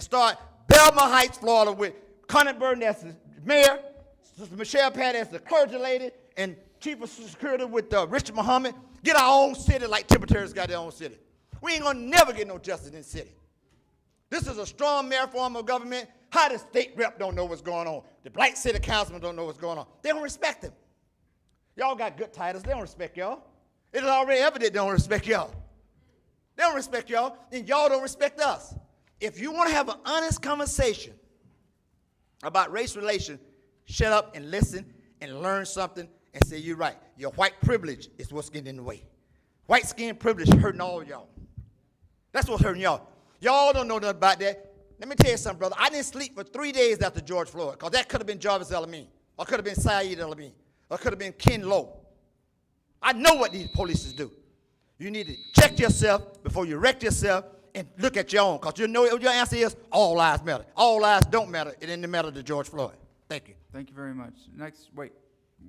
start Belmont Heights, Florida, with Connie Burton as the mayor, Sister Michelle Patty as the clergy lady, and Chief of Security with Richard Muhammad. Get our own city like Tributaries got their own city. We ain't gonna never get no justice in the city. This is a strong mayor form of government. How the state rep don't know what's going on. The black city councilman don't know what's going on. They don't respect him. Y'all got good titles. They don't respect y'all. It is already evident they don't respect y'all. They don't respect y'all, and y'all don't respect us. If you want to have an honest conversation about race relations, shut up and listen and learn something and say, you're right. Your white privilege is what's getting in the way. White skin privilege hurting all y'all. That's what's hurting y'all. Y'all don't know nothing about that. Let me tell you something, brother. I didn't sleep for 3 days after George Floyd, because that could have been Jarvis El-Amin, or could have been Saeed El-Amin, or could have been Ken Lowe. I know what these police do. You need to check yourself before you wreck yourself and look at your own, because you know what your answer is: all lives matter. All lives don't matter. It didn't matter to George Floyd. Thank you. Thank you very much. Next, wait,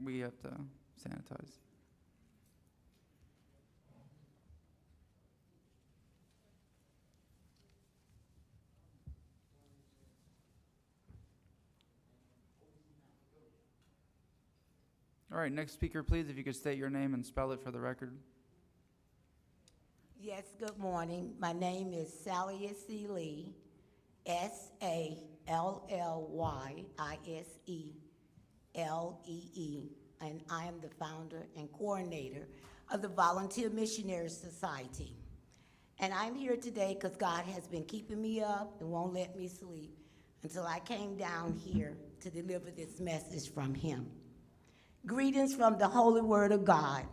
we have to sanitize. All right, next speaker, please, if you could state your name and spell it for the record. Yes, good morning. My name is Sally C. Lee, SALLYISELEE, and I am the founder and coordinator of the Volunteer Missionary Society. And I'm here today because God has been keeping me up and won't let me sleep until I came down here to deliver this message from Him. Greetings from the Holy Word of God.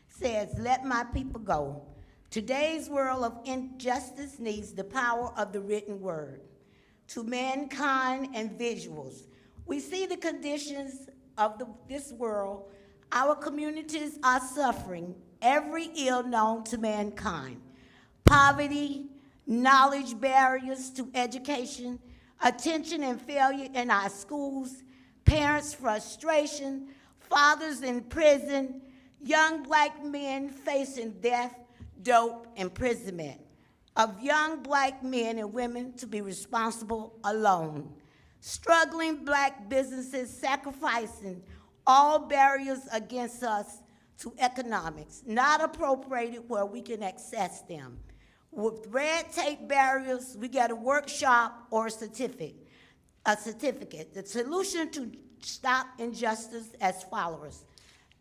Says, let my people go. Today's world of injustice needs the power of the written word. To mankind and visuals, we see the conditions of this world. Our communities are suffering every ill known to mankind. Poverty, knowledge barriers to education, attention and failure in our schools, parents' frustration, fathers in prison, young black men facing death, dope, imprisonment, of young black men and women to be responsible alone, struggling black businesses sacrificing all barriers against us to economics, not appropriated where we can access them. With red tape barriers, we get a workshop or a certificate. The solution to stop injustice as follows: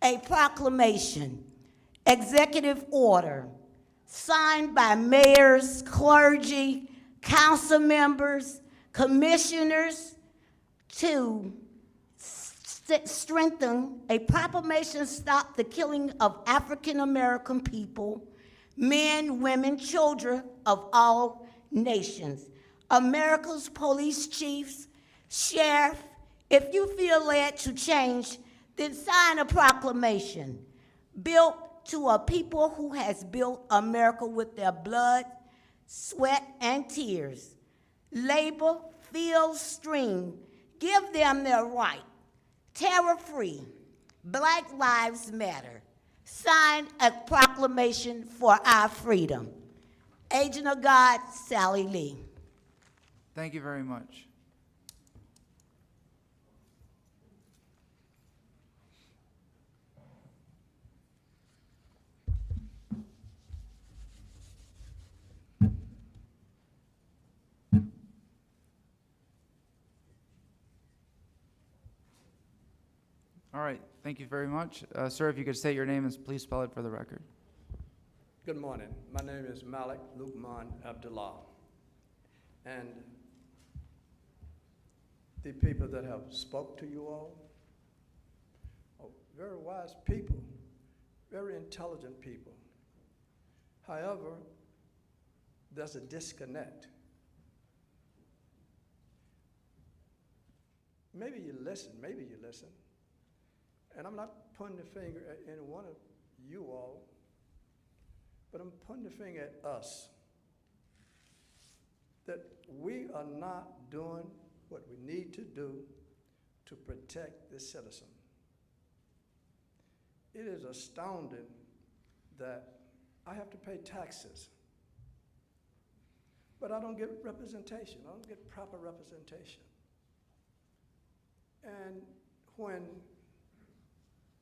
a proclamation, executive order, signed by mayors, clergy, council members, commissioners, to strengthen a proclamation, stop the killing of African American people, men, women, children of all nations. America's police chiefs, sheriff, if you feel led to change, then sign a proclamation built to a people who has built America with their blood, sweat, and tears. Labor, field, stream, give them their right. Terror-free, Black Lives Matter. Sign a proclamation for our freedom. Agent of God, Sally Lee. Thank you very much. All right, thank you very much. Sir, if you could state your name and please spell it for the record. Good morning. My name is Malik Lukman Abdullah. And the people that have spoke to you all are very wise people, very intelligent people. However, there's a disconnect. Maybe you listen, and I'm not pointing the finger at any one of you all, but I'm pointing the finger at us, that we are not doing what we need to do to protect the citizen. It is astounding that I have to pay taxes. but I don't get representation. I don't get proper representation. And when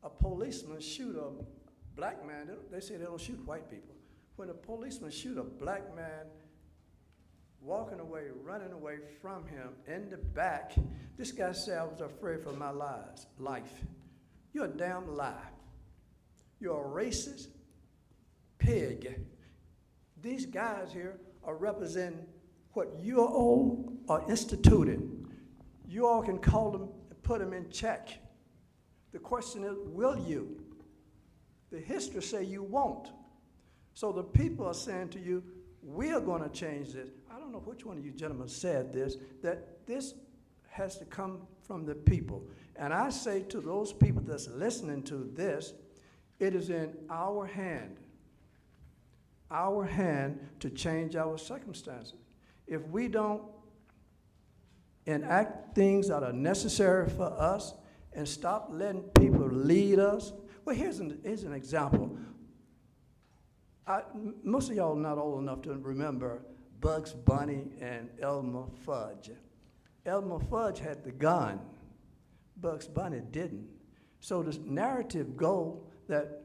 a policeman shoot a black man, they say they don't shoot white people. When a policeman shoot a black man walking away, running away from him in the back, this guy said, I was afraid for my life. You're a damn lie. You're a racist pig. These guys here are representing what you all are instituted. You all can call them and put them in check. The question is, will you? The history say you won't. So the people are saying to you, we are going to change this. I don't know which one of you gentlemen said this, that this has to come from the people. And I say to those people that's listening to this, it is in our hand to change our circumstances. If we don't enact things that are necessary for us and stop letting people lead us, well, here's an example. Most of y'all are not old enough to remember Bugs Bunny and Elmer Fudd. Elmer Fudd had the gun. Bugs Bunny didn't. So the narrative go that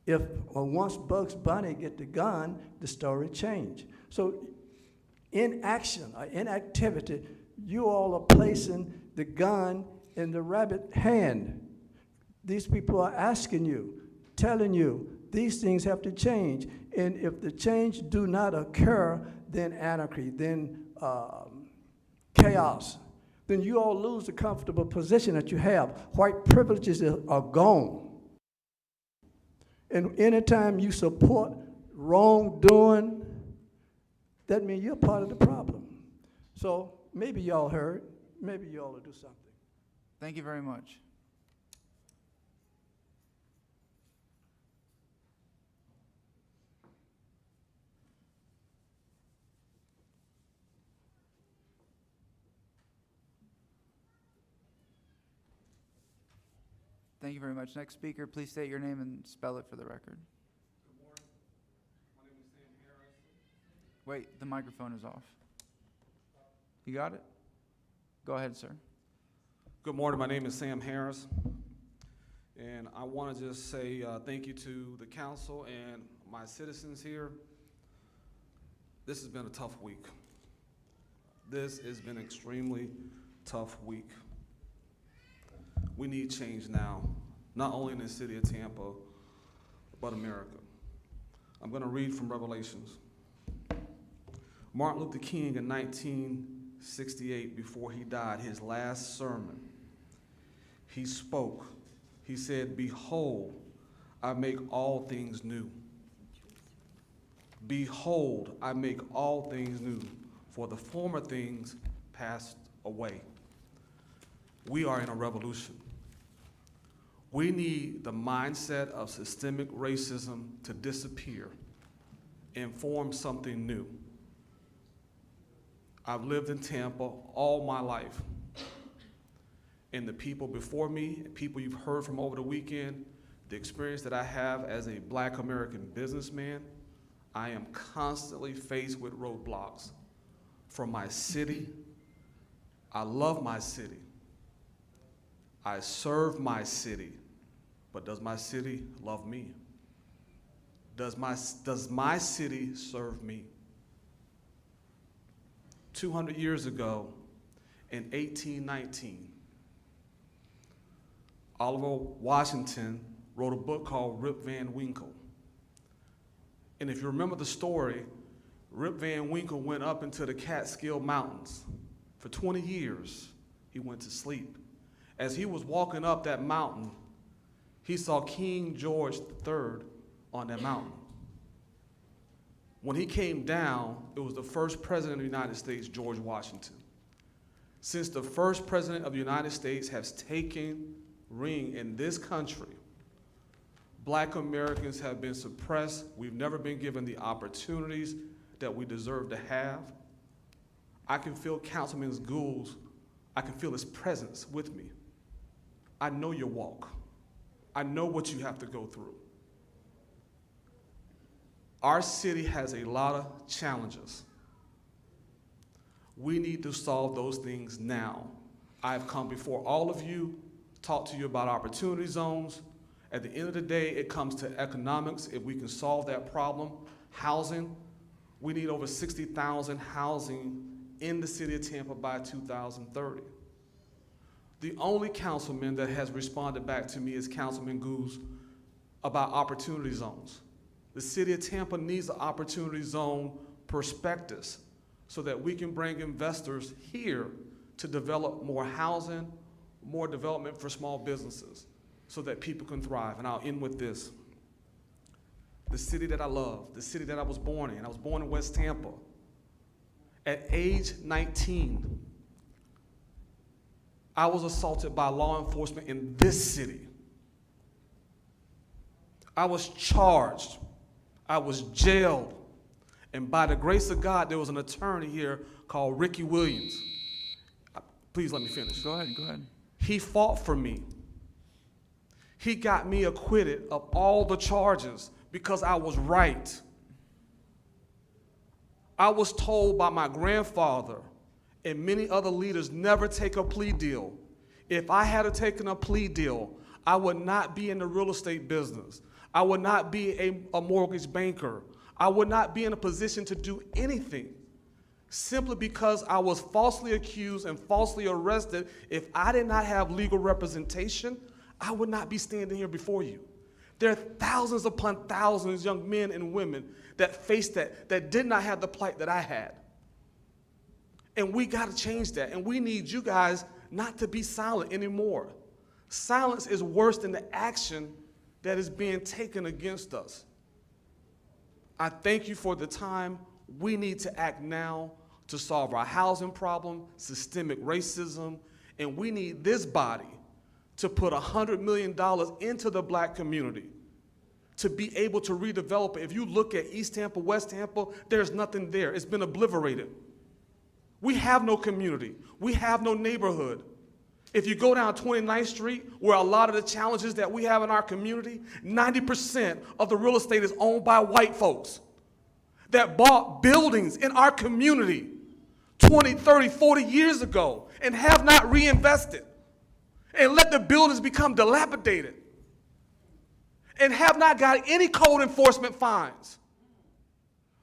if once Bugs Bunny get the gun, the story change. So inaction or inactivity, you all are placing the gun in the rabbit hand. These people are asking you, telling you, these things have to change. And if the change do not occur, then anarchy, then chaos. Then you all lose the comfortable position that you have. White privileges are gone. And anytime you support wrongdoing, that means you're part of the problem. So maybe y'all heard, maybe y'all will do something. Thank you very much. Thank you very much. Next speaker, please state your name and spell it for the record. Good morning. My name is Sam Harris. Wait, the microphone is off. You got it? Go ahead, sir. Good morning. My name is Sam Harris. And I want to just say thank you to the council and my citizens here. This has been a tough week. This has been an extremely tough week. We need change now, not only in the city of Tampa, but America. I'm going to read from Revelations. Martin Luther King in 1968, before he died, his last sermon, he spoke. He said, "Behold, I make all things new. Behold, I make all things new, for the former things passed away." We are in a revolution. We need the mindset of systemic racism to disappear and form something new. I've lived in Tampa all my life. And the people before me, people you've heard from over the weekend, the experience that I have as a Black American businessman, I am constantly faced with roadblocks from my city. I love my city. I serve my city, but does my city love me? Does my city serve me? 200 years ago, in 1819, Oliver Washington wrote a book called Rip Van Winkle. And if you remember the story, Rip Van Winkle went up into the Catskill Mountains. For 20 years, he went to sleep. As he was walking up that mountain, he saw King George III on that mountain. When he came down, it was the first president of the United States, George Washington. Since the first president of the United States has taken ring in this country, Black Americans have been suppressed. We've never been given the opportunities that we deserve to have. I can feel Councilman Gould's, I can feel his presence with me. I know your walk. I know what you have to go through. Our city has a lot of challenges. We need to solve those things now. I've come before all of you, talked to you about opportunity zones. At the end of the day, it comes to economics. If we can solve that problem, housing, we need over 60,000 housing in the city of Tampa by 2030. The only councilman that has responded back to me is Councilman Goose about opportunity zones. The city of Tampa needs an opportunity zone prospectus so that we can bring investors here to develop more housing, more development for small businesses so that people can thrive. And I'll end with this. The city that I love, the city that I was born in. I was born in West Tampa. At age 19, I was assaulted by law enforcement in this city. I was charged. I was jailed. And by the grace of God, there was an attorney here called Ricky Williams. Please let me finish. Go ahead. He fought for me. He got me acquitted of all the charges because I was right. I was told by my grandfather and many other leaders, never take a plea deal. If I had taken a plea deal, I would not be in the real estate business. I would not be a mortgage banker. I would not be in a position to do anything simply because I was falsely accused and falsely arrested. If I did not have legal representation, I would not be standing here before you. There are thousands upon thousands young men and women that faced that did not have the plight that I had. And we got to change that. And we need you guys not to be silent anymore. Silence is worse than the action that is being taken against us. I thank you for the time. We need to act now to solve our housing problem, systemic racism, and we need this body to put $100 million into the black community to be able to redevelop it. If you look at East Tampa, West Tampa, there's nothing there. It's been obliterated. We have no community. We have no neighborhood. If you go down 29th Street, where a lot of the challenges that we have in our community, 90% of the real estate is owned by white folks that bought buildings in our community 20, 30, 40 years ago and have not reinvested and let the buildings become dilapidated and have not got any code enforcement fines,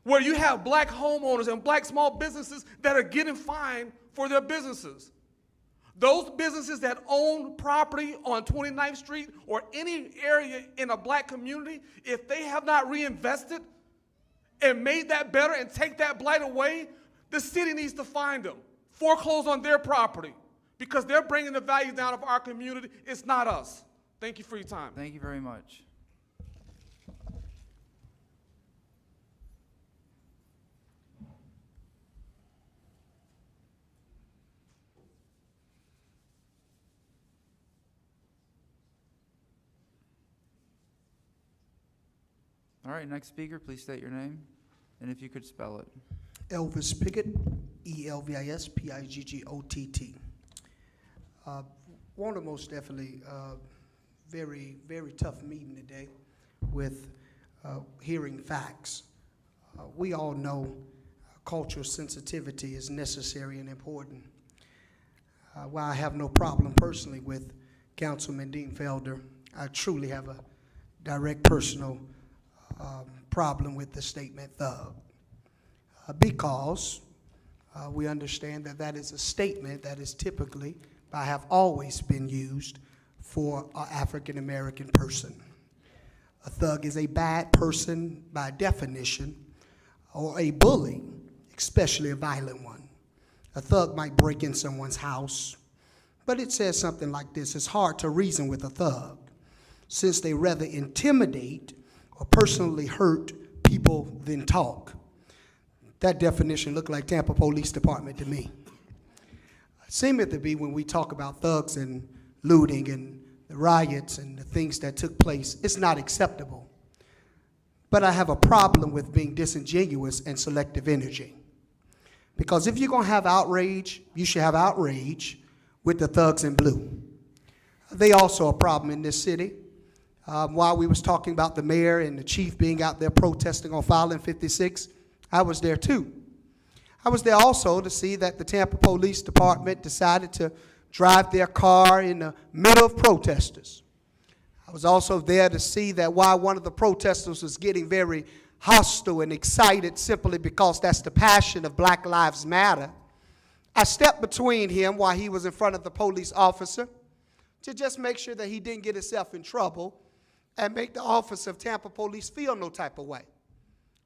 where you have black homeowners and black small businesses that are getting fined for their businesses. Those businesses that own property on 29th Street or any area in a black community, if they have not reinvested and made that better and take that blight away, the city needs to find them, foreclose on their property, because they're bringing the value down of our community. It's not us. Thank you for your time. Thank you very much. All right, next speaker, please state your name, and if you could spell it. Elvis Piggott, Elvis Piggott. Want to most definitely very, very tough meeting today with hearing facts. We all know cultural sensitivity is necessary and important. While I have no problem personally with Councilman Dean Felder, I truly have a direct personal problem with the statement thug, because we understand that that is a statement that is typically, have always been used for an African-American person. A thug is a bad person by definition, or a bully, especially a violent one. A thug might break in someone's house, but it says something like this: it's hard to reason with a thug, since they rather intimidate or personally hurt people than talk. That definition looked like Tampa Police Department to me. It seemed to be when we talk about thugs and looting and the riots and the things that took place, it's not acceptable. But I have a problem with being disingenuous and selective energy. Because if you're gonna have outrage, you should have outrage with the thugs in blue. They also a problem in this city. While we was talking about the mayor and the chief being out there protesting on Filing 56, I was there too. I was there also to see that the Tampa Police Department decided to drive their car in the middle of protesters. I was also there to see that while one of the protesters was getting very hostile and excited simply because that's the passion of Black Lives Matter, I stepped between him while he was in front of the police officer to just make sure that he didn't get himself in trouble and make the officer of Tampa Police feel no type of way.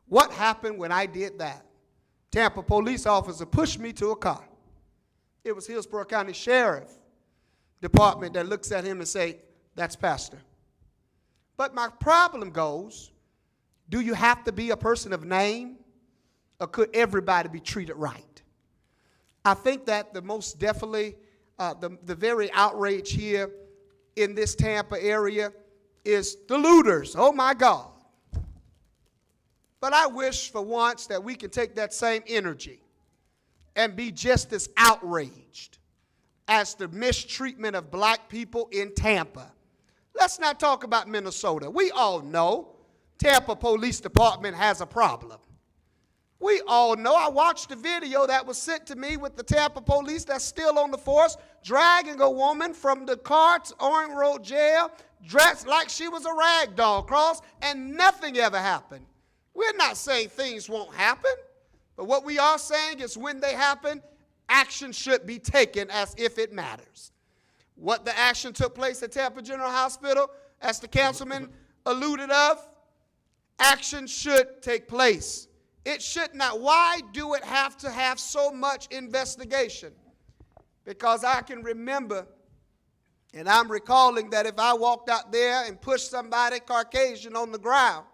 What happened when I did that? Tampa police officer pushed me to a car. It was Hillsborough County Sheriff Department that looks at him and say, "That's Pastor." But my problem goes, do you have to be a person of name, or could everybody be treated right? I think that the most definitely, the very outrage here in this Tampa area is the looters. Oh my God. But I wish for once that we can take that same energy and be just as outraged as the mistreatment of black people in Tampa. Let's not talk about Minnesota. We all know Tampa Police Department has a problem. We all know. I watched the video that was sent to me with the Tampa Police that's still on the force, dragging a woman from the car to Orange Road Jail, dressed like she was a rag doll cross, and nothing ever happened. We're not saying things won't happen, but what we are saying is when they happen, action should be taken as if it matters. What the action took place at Tampa General Hospital, as the councilman alluded of, action should take place. It should not. Why do it have to have so much investigation? Because I can remember, and I'm recalling that if I walked out there and pushed somebody Caucasian on the ground,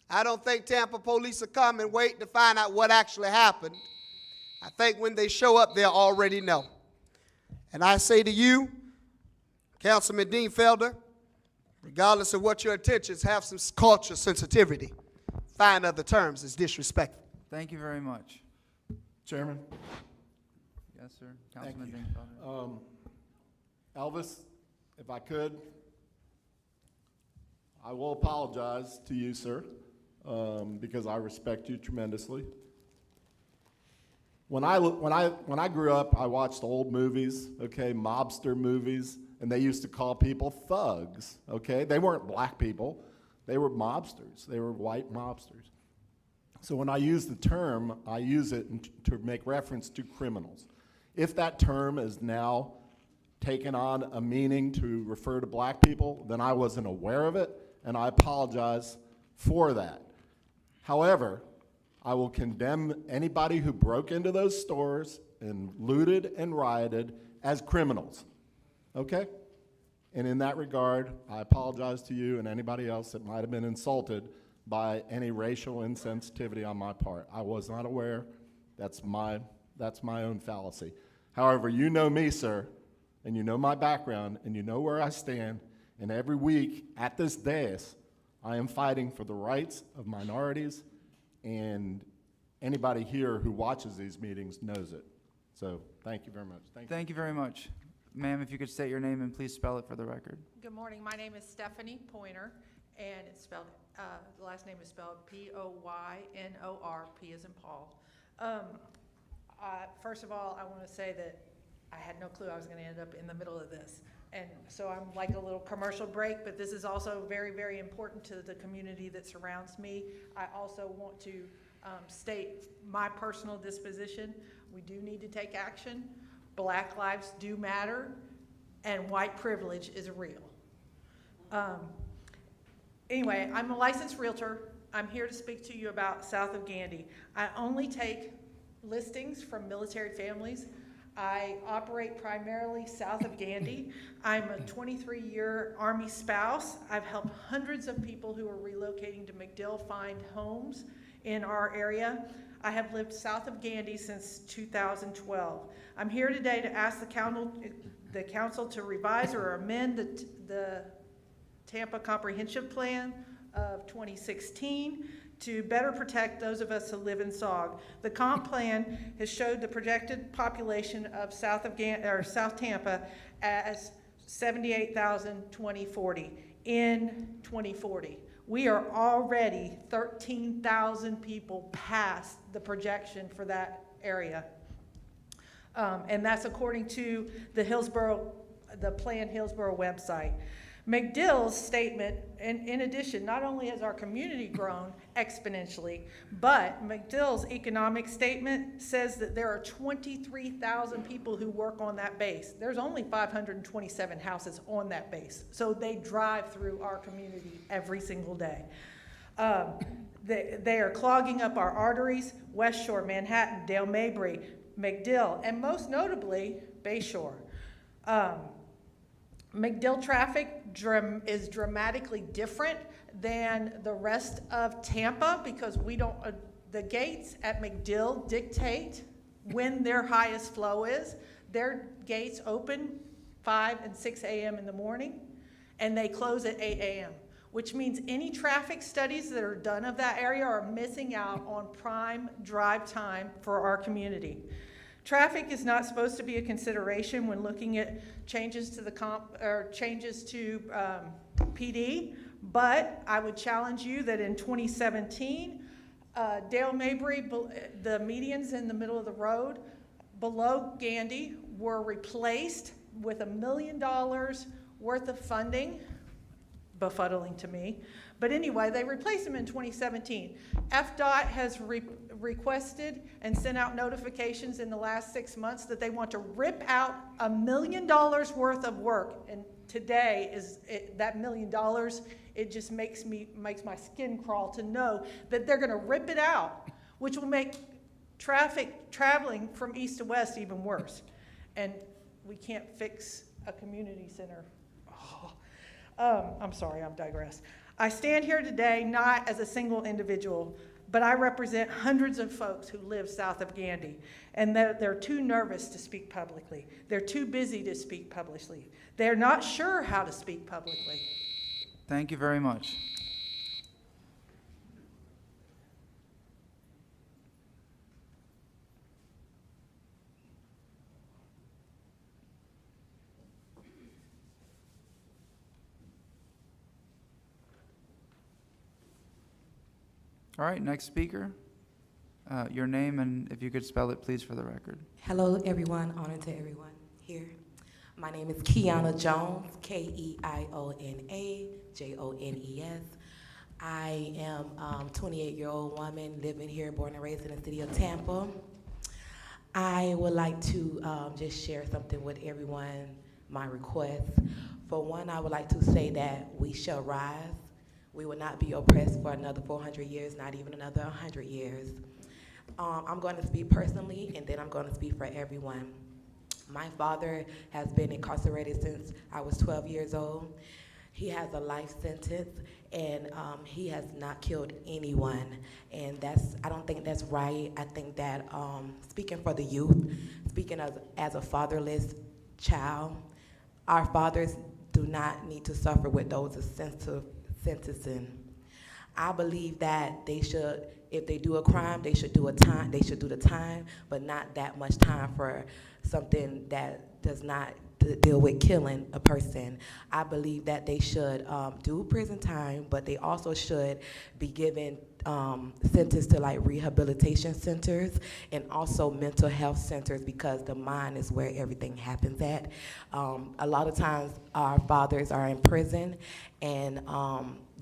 I don't think Tampa police will come and wait to find out what actually happened. I think when they show up, they'll already know. And I say to you, Councilman Dean Felder, regardless of what your intentions, have some culture sensitivity. Find other terms is disrespectful. Thank you very much. Chairman, Yes, sir. Thank Councilman you. Dingfelder. Elvis, if I could, I will apologize to you, sir, because I respect you tremendously. When I grew up, I watched old movies, okay, mobster movies, and they used to call people thugs, okay? They weren't black people. They were mobsters. They were white mobsters. So when I use the term, I use it to make reference to criminals. If that term is now taken on a meaning to refer to black people, then I wasn't aware of it, and I apologize for that. However, I will condemn anybody who broke into those stores and looted and rioted as criminals, okay? And in that regard, I apologize to you and anybody else that might have been insulted by any racial insensitivity on my part. I was not aware. That's my own fallacy. However, you know me, sir, and you know my background, and you know where I stand, and every week at this dais, I am fighting for the rights of minorities, and anybody here who watches these meetings knows it. So thank you very much. Thank you very much. Ma'am, if you could state your name and please spell it for the record. Good morning. My name is Stephanie Pointer, and it's spelled, the last name is spelled Poynor, P as in Paul. First of all, I want to say that I had no clue I was going to end up in the middle of this. And so I'm like a little commercial break, but this is also very, very important to the community that surrounds me. I also want to state my personal disposition. We do need to take action. Black lives do matter, and white privilege is real. Anyway, I'm a licensed realtor. I'm here to speak to you about south of Gandy. I only take listings from military families. I operate primarily south of Gandy. I'm a 23-year Army spouse. I've helped hundreds of people who are relocating to MacDill find homes in our area. I have lived south of Gandy since 2012. I'm here today to ask the council to revise or amend the Tampa Comprehensive Plan of 2016 to better protect those of us who live in SOG. The comp plan has showed the projected population of South Tampa as 78,000 2040 in 2040. We are already 13,000 people past the projection for that area. And that's according to the Planned Hillsborough website. McDill's statement, in addition, not only has our community grown exponentially, but McDill's economic statement says that there are 23,000 people who work on that base. There's only 527 houses on that base, so they drive through our community every single day. They are clogging up our arteries: West Shore, Manhattan, Dale Mabry, McDill, and most notably, Bayshore. McDill traffic is dramatically different than the rest of Tampa because we don't, the gates at McDill dictate when their highest flow is. Their gates open 5 and 6 a.m. in the morning, and they close at 8 a.m., which means any traffic studies that are done of that area are missing out on prime drive time for our community. Traffic is not supposed to be a consideration when looking at changes to PD, but I would challenge you that in 2017, Dale Mabry, the medians in the middle of the road below Gandy were replaced with $1 million worth of funding, befuddling to me. But anyway, they replaced them in 2017. FDOT has requested and sent out notifications in the last 6 months that they want to rip out $1 million worth of work. And today that $1 million, it just makes my skin crawl to know that they're gonna rip it out, which will make traffic traveling from east to west even worse. And we can't fix a community center. I'm sorry, I'm digress. I stand here today not as a single individual, but I represent hundreds of folks who live south of Gandy, and they're too nervous to speak publicly. They're too busy to speak publicly. They're not sure how to speak publicly. Thank you very much. All right, next speaker. Your name and if you could spell it, please, for the record. Hello, everyone. Honor to everyone here. My name is Kiana Jones, Keiona Jones. I am a 28-year-old woman living here, born and raised in the city of Tampa. I would like to just share something with everyone, my request. For one, I would like to say that we shall rise. We will not be oppressed for another 400 years, not even another 100 years. I'm going to speak personally, and then I'm going to speak for everyone. My father has been incarcerated since I was 12 years old. He has a life sentence, and he has not killed anyone. And I don't think that's right. I think that speaking for the youth, speaking as a fatherless child, our fathers do not need to suffer with those sentencing. I believe that they should, if they do a crime, they should do the time, but not that much time for something that does not deal with killing a person. I believe that they should do prison time, but they also should be given sentenced to like rehabilitation centers and also mental health centers, because the mind is where everything happens at. A lot of times our fathers are in prison and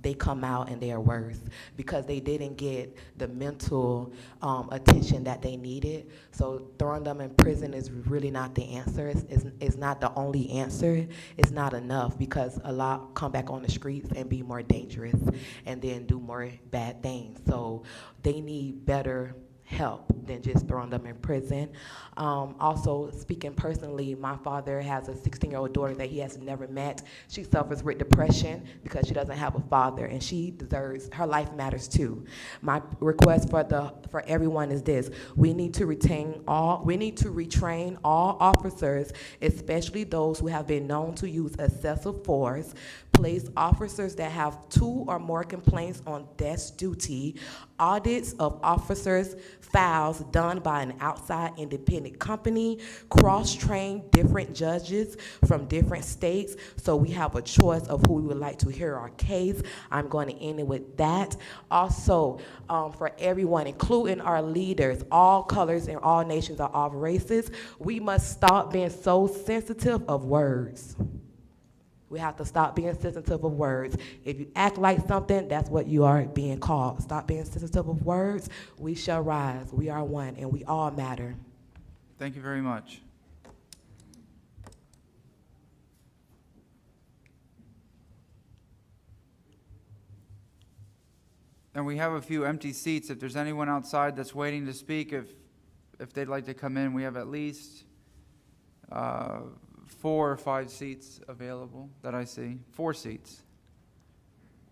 they come out and they are worse because they didn't get the mental attention that they needed. So throwing them in prison is really not the answer. It's not the only answer. It's not enough, because a lot come back on the streets and be more dangerous and then do more bad things. So they need better help than just throwing them in prison. Also, speaking personally, my father has a 16-year-old daughter that he has never met. She suffers with depression because she doesn't have a father, and she deserves, her life matters too. My request for everyone is this: we need to retrain all officers, especially those who have been known to use excessive force, police officers that have 2 or more complaints on desk duty, audits of officers' files done by an outside independent company, cross-train different judges from different states, so we have a choice of who we would like to hear our case. I'm going to end it with that. Also, for everyone, including our leaders, all colors and all nations are all races, we must stop being so sensitive of words. We have to stop being sensitive of words. If you act like something, that's what you are being called. Stop being sensitive of words. We shall rise. We are one, and we all matter. Thank you very much. And we have a few empty seats. If there's anyone outside that's waiting to speak, if they'd like to come in, we have at least 4 or 5 seats available that I see. 4 seats.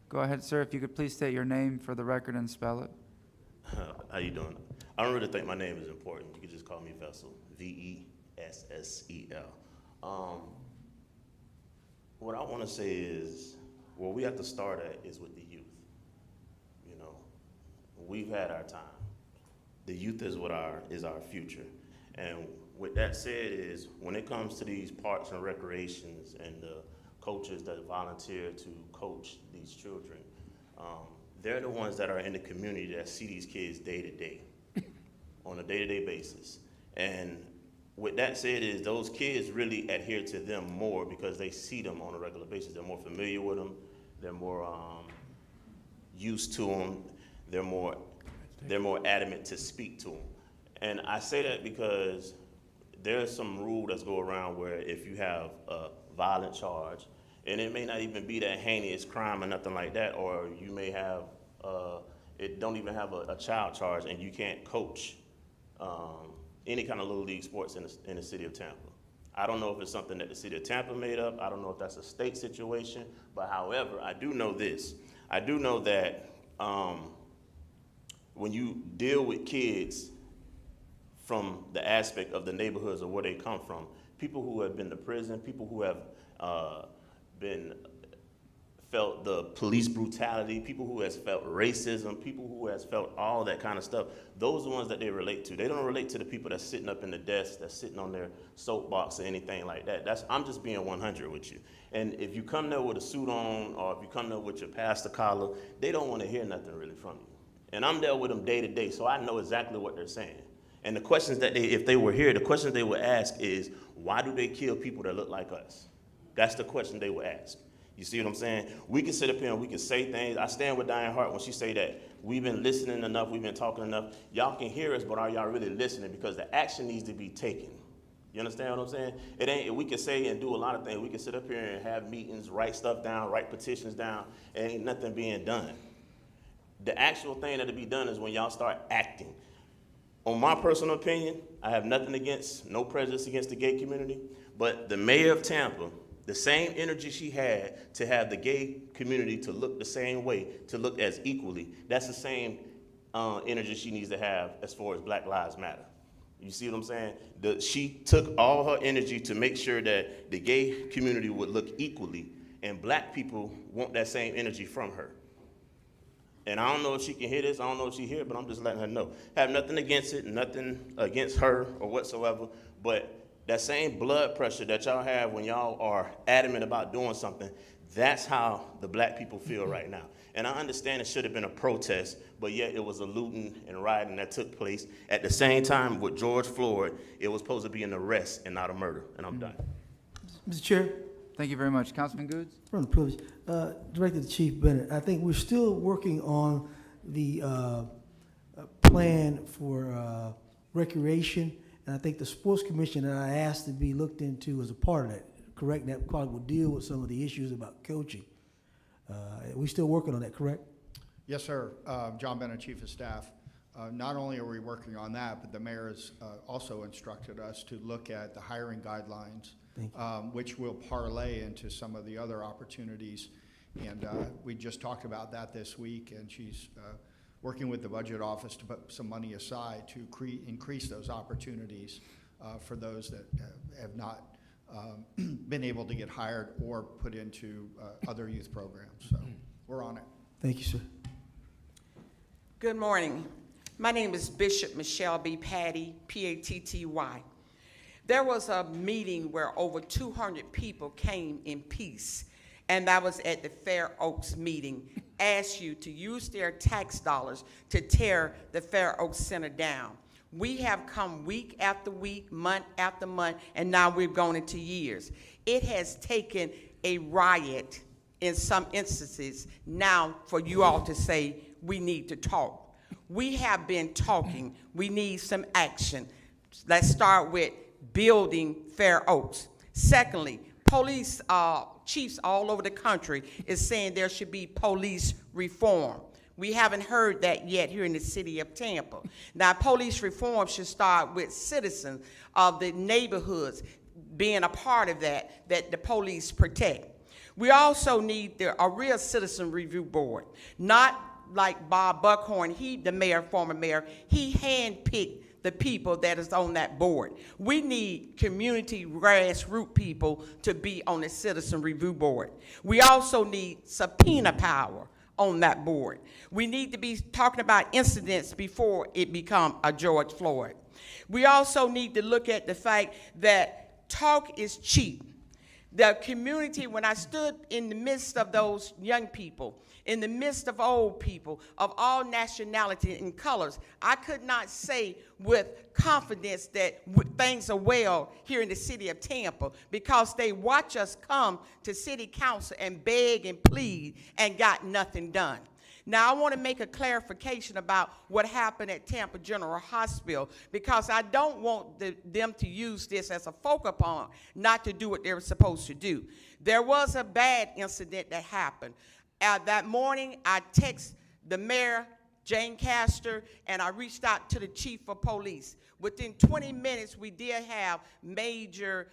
Go ahead, sir. If you could please state your name for the record and spell it. How you doing? I don't really think my name is important. You can just call me Vessel, Vessel. What I want to say is, where we have to start at is with the youth. You know, we've had our time. The youth is our future. And with that said is, when it comes to these parks and recreations and the coaches that volunteer to coach these children, they're the ones that are in the community that see these kids day to day, on a day-to-day basis. And with that said is, those kids really adhere to them more because they see them on a regular basis. They're more familiar with them. They're more used to them. They're more adamant to speak to them. And I say that because there's some rule that's go around where if you have a violent charge, and it may not even be that heinous crime or nothing like that, or you may have, it don't even have a child charge, and you can't coach any kind of little league sports in the city of Tampa. I don't know if it's something that the city of Tampa made up. I don't know if that's a state situation, but however, I do know this. I do know that when you deal with kids from the aspect of the neighborhoods or where they come from, people who have been to prison, people who have felt the police brutality, people who has felt racism, people who has felt all that kind of stuff, those are the ones that they relate to. They don't relate to the people that's sitting up in the desk, that's sitting on their soapbox or anything like that. I'm just being 100 with you. And if you come there with a suit on, or if you come there with your pastor collar, they don't want to hear nothing really from you. And I'm there with them day to day, so I know exactly what they're saying. And the questions that if they were here, the questions they would ask is, why do they kill people that look like us? That's the question they would ask. You see what I'm saying? We can sit up here and we can say things. I stand with Diane Hart when she say that we've been listening enough, we've been talking enough. Y'all can hear us, but are y'all really listening? Because the action needs to be taken. You understand what I'm saying? It ain't, we can say and do a lot of things. We can sit up here and have meetings, write stuff down, write petitions down, and ain't nothing being done. The actual thing that'll be done is when y'all start acting. On my personal opinion, I have nothing against, no prejudice against the gay community, but the mayor of Tampa, the same energy she had to have the gay community to look the same way, to look as equally, that's the same energy she needs to have as far as Black Lives Matter. You see what I'm saying? She took all her energy to make sure that the gay community would look equally, and black people want that same energy from her. And I don't know if she can hear this, I don't know if she hear it, but I'm just letting her know. Have nothing against it, nothing against her or whatsoever, but that same blood pressure that y'all have when y'all are adamant about doing something, that's how the black people feel right now. And I understand it should have been a protest, but yet it was a looting and rioting that took place. At the same time with George Floyd, it was supposed to be an arrest and not a murder. And I'm done. Mr. Chair. Thank you very much. Councilman Goods? From the privilege. Directed to Chief Bennett, I think we're still working on the plan for recreation, and I think the Sports Commission that I asked to be looked into as a part of that, correct? That probably will deal with some of the issues about coaching. We still working on that, correct? Yes, sir. John Bennett, Chief of Staff. Not only are we working on that, but the mayor has also instructed us to look at the hiring guidelines, which will parlay into some of the other opportunities. And we just talked about that this week, and she's working with the budget office to put some money aside to increase those opportunities for those that have not been able to get hired or put into other youth programs. So we're on it. Thank you, sir. Good morning. My name is Bishop Michelle B. Patty, P-A-T-T-Y. There was a meeting where over 200 people came in peace, and that was at the Fair Oaks meeting, asked you to use their tax dollars to tear the Fair Oaks Center down. We have come week after week, month after month, and now we've gone into years. It has taken a riot in some instances now for you all to say we need to talk. We have been talking. We need some action. Let's start with building Fair Oaks. Secondly, police chiefs all over the country is saying there should be police reform. We haven't heard that yet here in the city of Tampa. Now, police reform should start with citizens of the neighborhoods being a part of that the police protect. We also need a real citizen review board, not like Bob Buckhorn, the mayor, former mayor, he handpicked the people that is on that board. We need community grassroots people to be on the citizen review board. We also need subpoena power on that board. We need to be talking about incidents before it become a George Floyd. We also need to look at the fact that talk is cheap. The community, when I stood in the midst of those young people, in the midst of old people, of all nationality and colors, I could not say with confidence that things are well here in the city of Tampa because they watch us come to city council and beg and plead and got nothing done. Now, I want to make a clarification about what happened at Tampa General Hospital because I don't want them to use this as a focal point, not to do what they were supposed to do. There was a bad incident that happened. That morning, I texted the mayor, Jane Castor, and I reached out to the chief of police. Within 20 minutes, we did have Major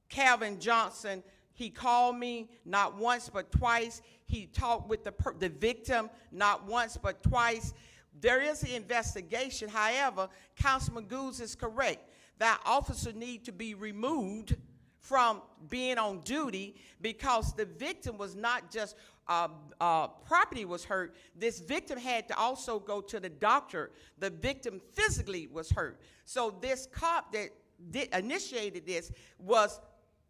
Calvin Johnson. He called me not once but twice. He talked with the victim not once but twice. There is an investigation. However, Councilman Goose is correct. That officer need to be removed from being on duty because the victim was not just property was hurt. This victim had to also go to the doctor. The victim physically was hurt. So this cop that initiated this was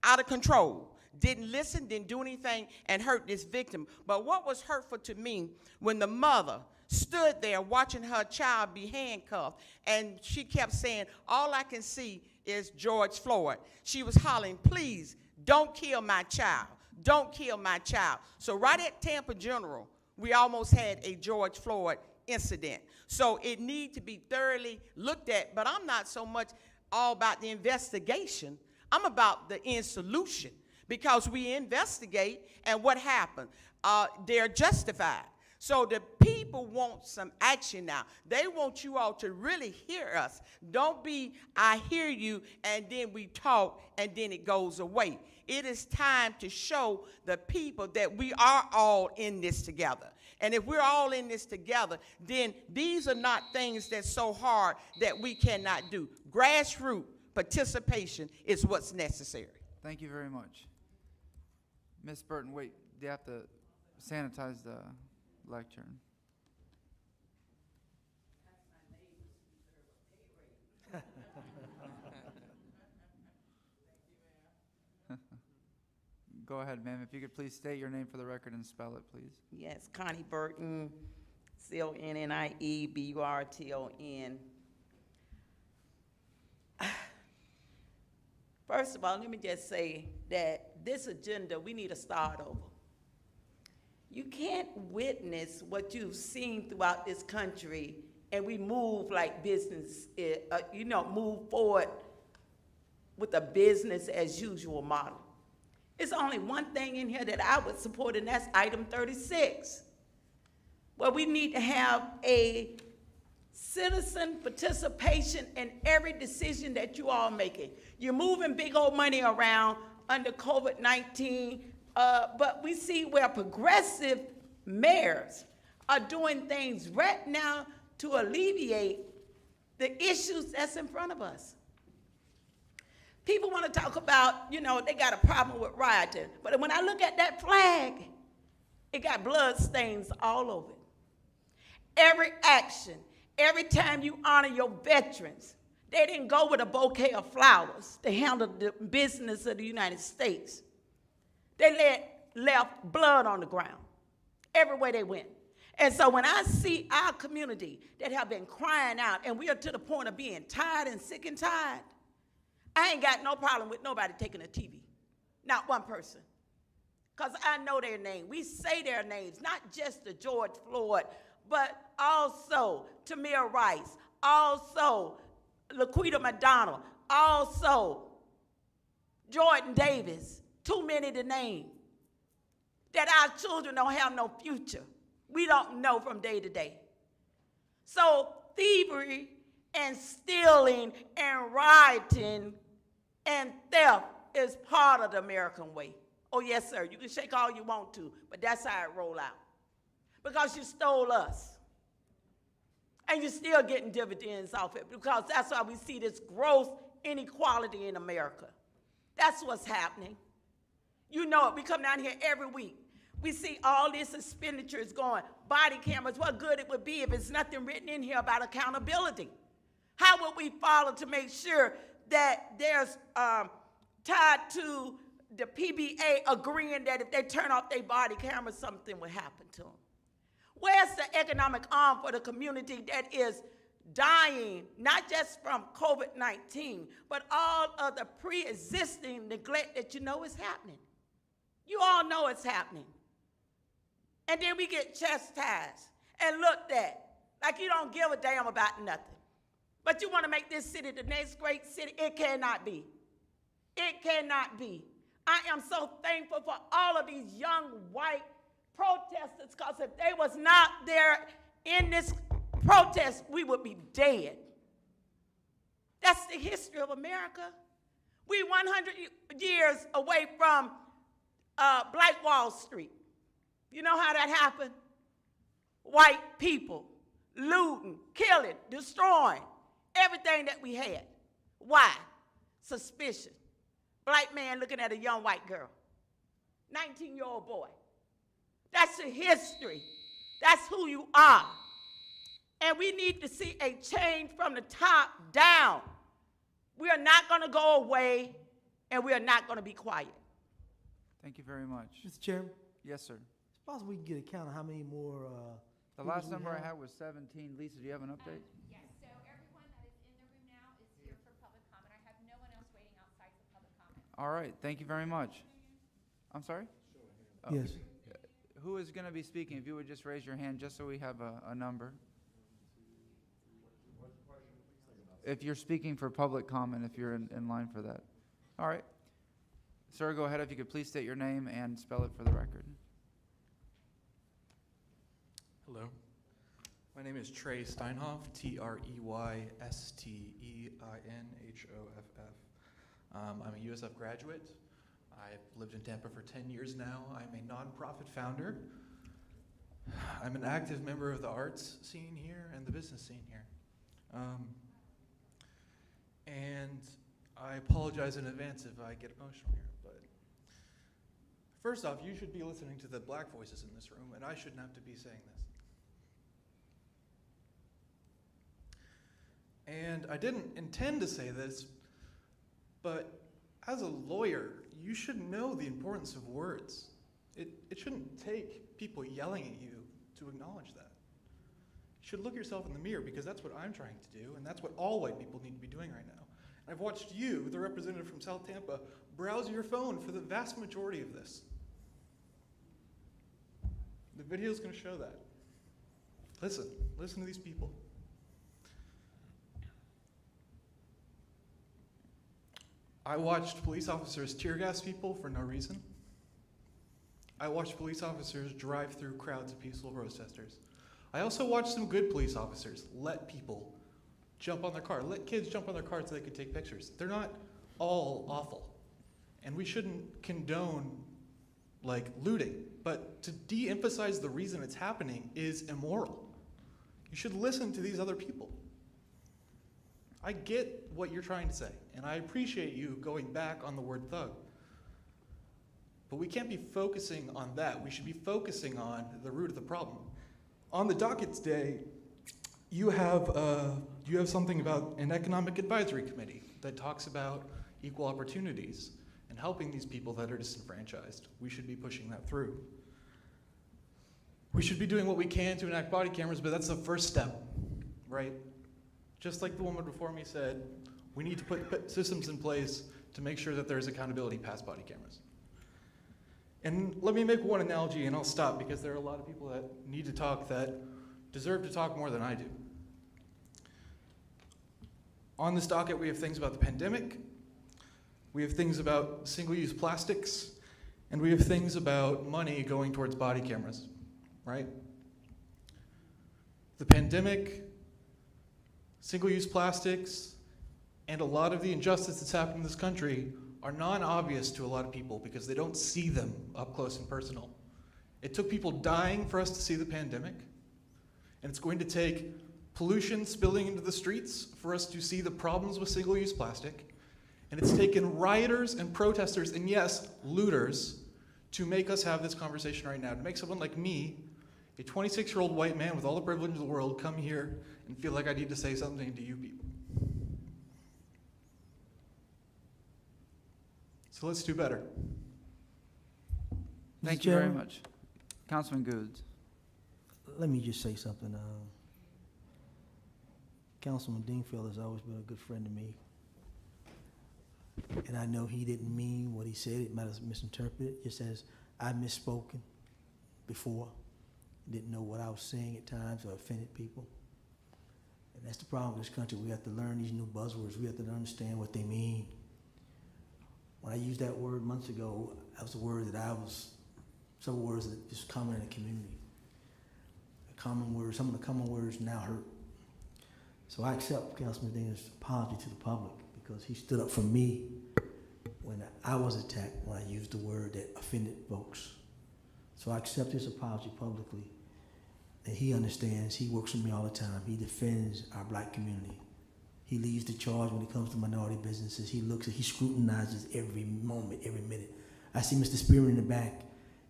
out of control. Didn't listen, didn't do anything, and hurt this victim. But what was hurtful to me when the mother stood there watching her child be handcuffed, and she kept saying, all I can see is George Floyd. She was hollering, please, don't kill my child. Don't kill my child. So right at Tampa General, we almost had a George Floyd incident. So it needs to be thoroughly looked at, but I'm not so much all about the investigation. I'm about the end solution. Because we investigate, and what happened? They're justified. So the people want some action now. They want you all to really hear us. Don't be, I hear you, and then we talk, and then it goes away. It is time to show the people that we are all in this together. And if we're all in this together, then these are not things that's so hard that we cannot do. Grassroots participation is what's necessary. Thank you very much. Ms. Burton, wait, you have to sanitize the lectern. Go ahead, ma'am. If you could please state your name for the record and spell it, please. Yes, Connie Burton, C-O-N-N-I-E-B-U-R-T-O-N. First of all, let me just say that this agenda, we need to start over. You can't witness what you've seen throughout this country and we move like business, move forward with a business as usual model. It's only one thing in here that I would support, and that's item 36. Well, we need to have a citizen participation in every decision that you all making. You're moving big old money around under COVID-19, but we see where progressive mayors are doing things right now to alleviate the issues that's in front of us. People want to talk about, they got a problem with rioting. But when I look at that flag, it got blood stains all over it. Every action, every time you honor your veterans, they didn't go with a bouquet of flowers to handle the business of the United States. They left blood on the ground everywhere they went. And so when I see our community that have been crying out, and we are to the point of being tired and sick and tired, I ain't got no problem with nobody taking a TV, not one person, because I know their name. We say their names, not just the George Floyd, but also Tamir Rice, also Laquita McDonald, also Jordan Davis, too many to name, that our children don't have no future. We don't know from day to day. So thievery and stealing and rioting and theft is part of the American way. Oh, yes, sir. You can shake all you want to, but that's how it roll out. Because you stole us. And you're still getting dividends off it, because that's why we see this gross inequality in America. That's what's happening. You know it. We come down here every week. We see all this expenditures going, body cameras. What good it would be if there's nothing written in here about accountability? How would we follow to make sure that there's tied to the PBA agreeing that if they turn off their body cameras, something will happen to them? Where's the economic arm for the community that is dying, not just from COVID-19, but all of the pre-existing neglect that you know is happening? You all know it's happening. And then we get chastised and looked at like you don't give a damn about nothing. But you want to make this city the next great city? It cannot be. It cannot be. I am so thankful for all of these young white protesters, because if they was not there in this protest, we would be dead. That's the history of America. We 100 years away from Black Wall Street. You know how that happened? White people looting, killing, destroying everything that we had. Why? Suspicion. Black man looking at a young white girl. 19-year-old boy. That's your history. That's who you are. And we need to see a change from the top down. We are not going to go away, and we are not going to be quiet. Thank you very much. Mr. Chairman, Yes, sir. it's possible we can get a count of how many more. The last number I had was 17. Lisa, do you have an update? Yes, so everyone that is in the room now is here for public comment. I have no one else waiting outside for public comment. All right. Thank you very much. I'm sorry? Oh. Yes. Who is going to be speaking? If you would just raise your hand just so we have a number. If you're speaking for public comment, if you're in line for that. All right. Sir, go ahead. If you could please state your name and spell it for the record. Hello. My name is Trey Steinhoff, Treysteeinhoff. I'm a USF graduate. I've lived in Tampa for 10 years now. I'm a nonprofit founder. I'm an active member of the arts scene here and the business scene here. And I apologize in advance if I get emotional here, but first off, you should be listening to the black voices in this room, and I shouldn't have to be saying this. And I didn't intend to say this, but as a lawyer, you should know the importance of words. It shouldn't take people yelling at you to acknowledge that. You should look yourself in the mirror, because that's what I'm trying to do, and that's what all white people need to be doing right now. I've watched you, the representative from South Tampa, browse your phone for the vast majority of this. The video's going to show that. Listen to these people. I watched police officers tear gas people for no reason. I watched police officers drive through crowds of peaceful protesters. I also watched some good police officers let people jump on their car, let kids jump on their cars so they could take pictures. They're not all awful. And we shouldn't condone looting, but to de-emphasize the reason it's happening is immoral. You should listen to these other people. I get what you're trying to say, and I appreciate you going back on the word thug. But we can't be focusing on that. We should be focusing on the root of the problem. On the docket today, you have something about an economic advisory committee that talks about equal opportunities and helping these people that are disenfranchised. We should be pushing that through. We should be doing what we can to enact body cameras, but that's the first step, right? Just like the woman before me said, we need to put systems in place to make sure that there's accountability past body cameras. And let me make one analogy and I'll stop because there are a lot of people that need to talk that deserve to talk more than I do. On this docket, we have things about the pandemic, we have things about single-use plastics, and we have things about money going towards body cameras, right? The pandemic, single-use plastics, and a lot of the injustice that's happened in this country are non-obvious to a lot of people because they don't see them up close and personal. It took people dying for us to see the pandemic, and it's going to take pollution spilling into the streets for us to see the problems with single-use plastic, and it's taken rioters and protesters, and yes, looters, to make us have this conversation right now, to make someone like me, a 26-year-old white man with all the privilege in the world, come here and feel like I need to say something to you people. So let's do better. Thank you very much. Councilman Goods. Let me just say something. Councilman Dingfield has always been a good friend to me. And I know he didn't mean what he said. It might have misinterpreted, just as I misspoken before. Didn't know what I was saying at times or offended people. And that's the problem with this country. We have to learn these new buzzwords. We have to understand what they mean. When I used that word months ago, that was a word that several words that just common in the community. Some of the common words now hurt. So I accept Councilman Ding's apology to the public because he stood up for me when I was attacked when I used the word that offended folks. So I accept his apology publicly. And he understands, he works with me all the time. He defends our black community. He leads the charge when it comes to minority businesses. He scrutinizes every moment, every minute. I see Mr. Spearman in the back,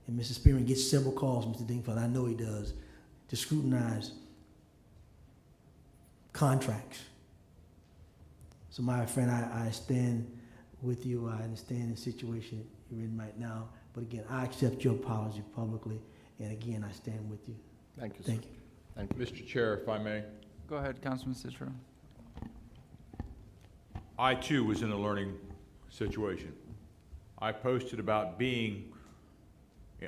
and Mr. Spearman gets several calls, Mr. Dingfield, I know he does, to scrutinize contracts. So my friend, I stand with you. I understand the situation you're in right now. But again, I accept your apology publicly. And again, I stand with you. Thank you, Thank sir. you. Thank you. Mr. Chair, if I may. Go ahead, Councilman Citro. I too was in a learning situation. I posted about being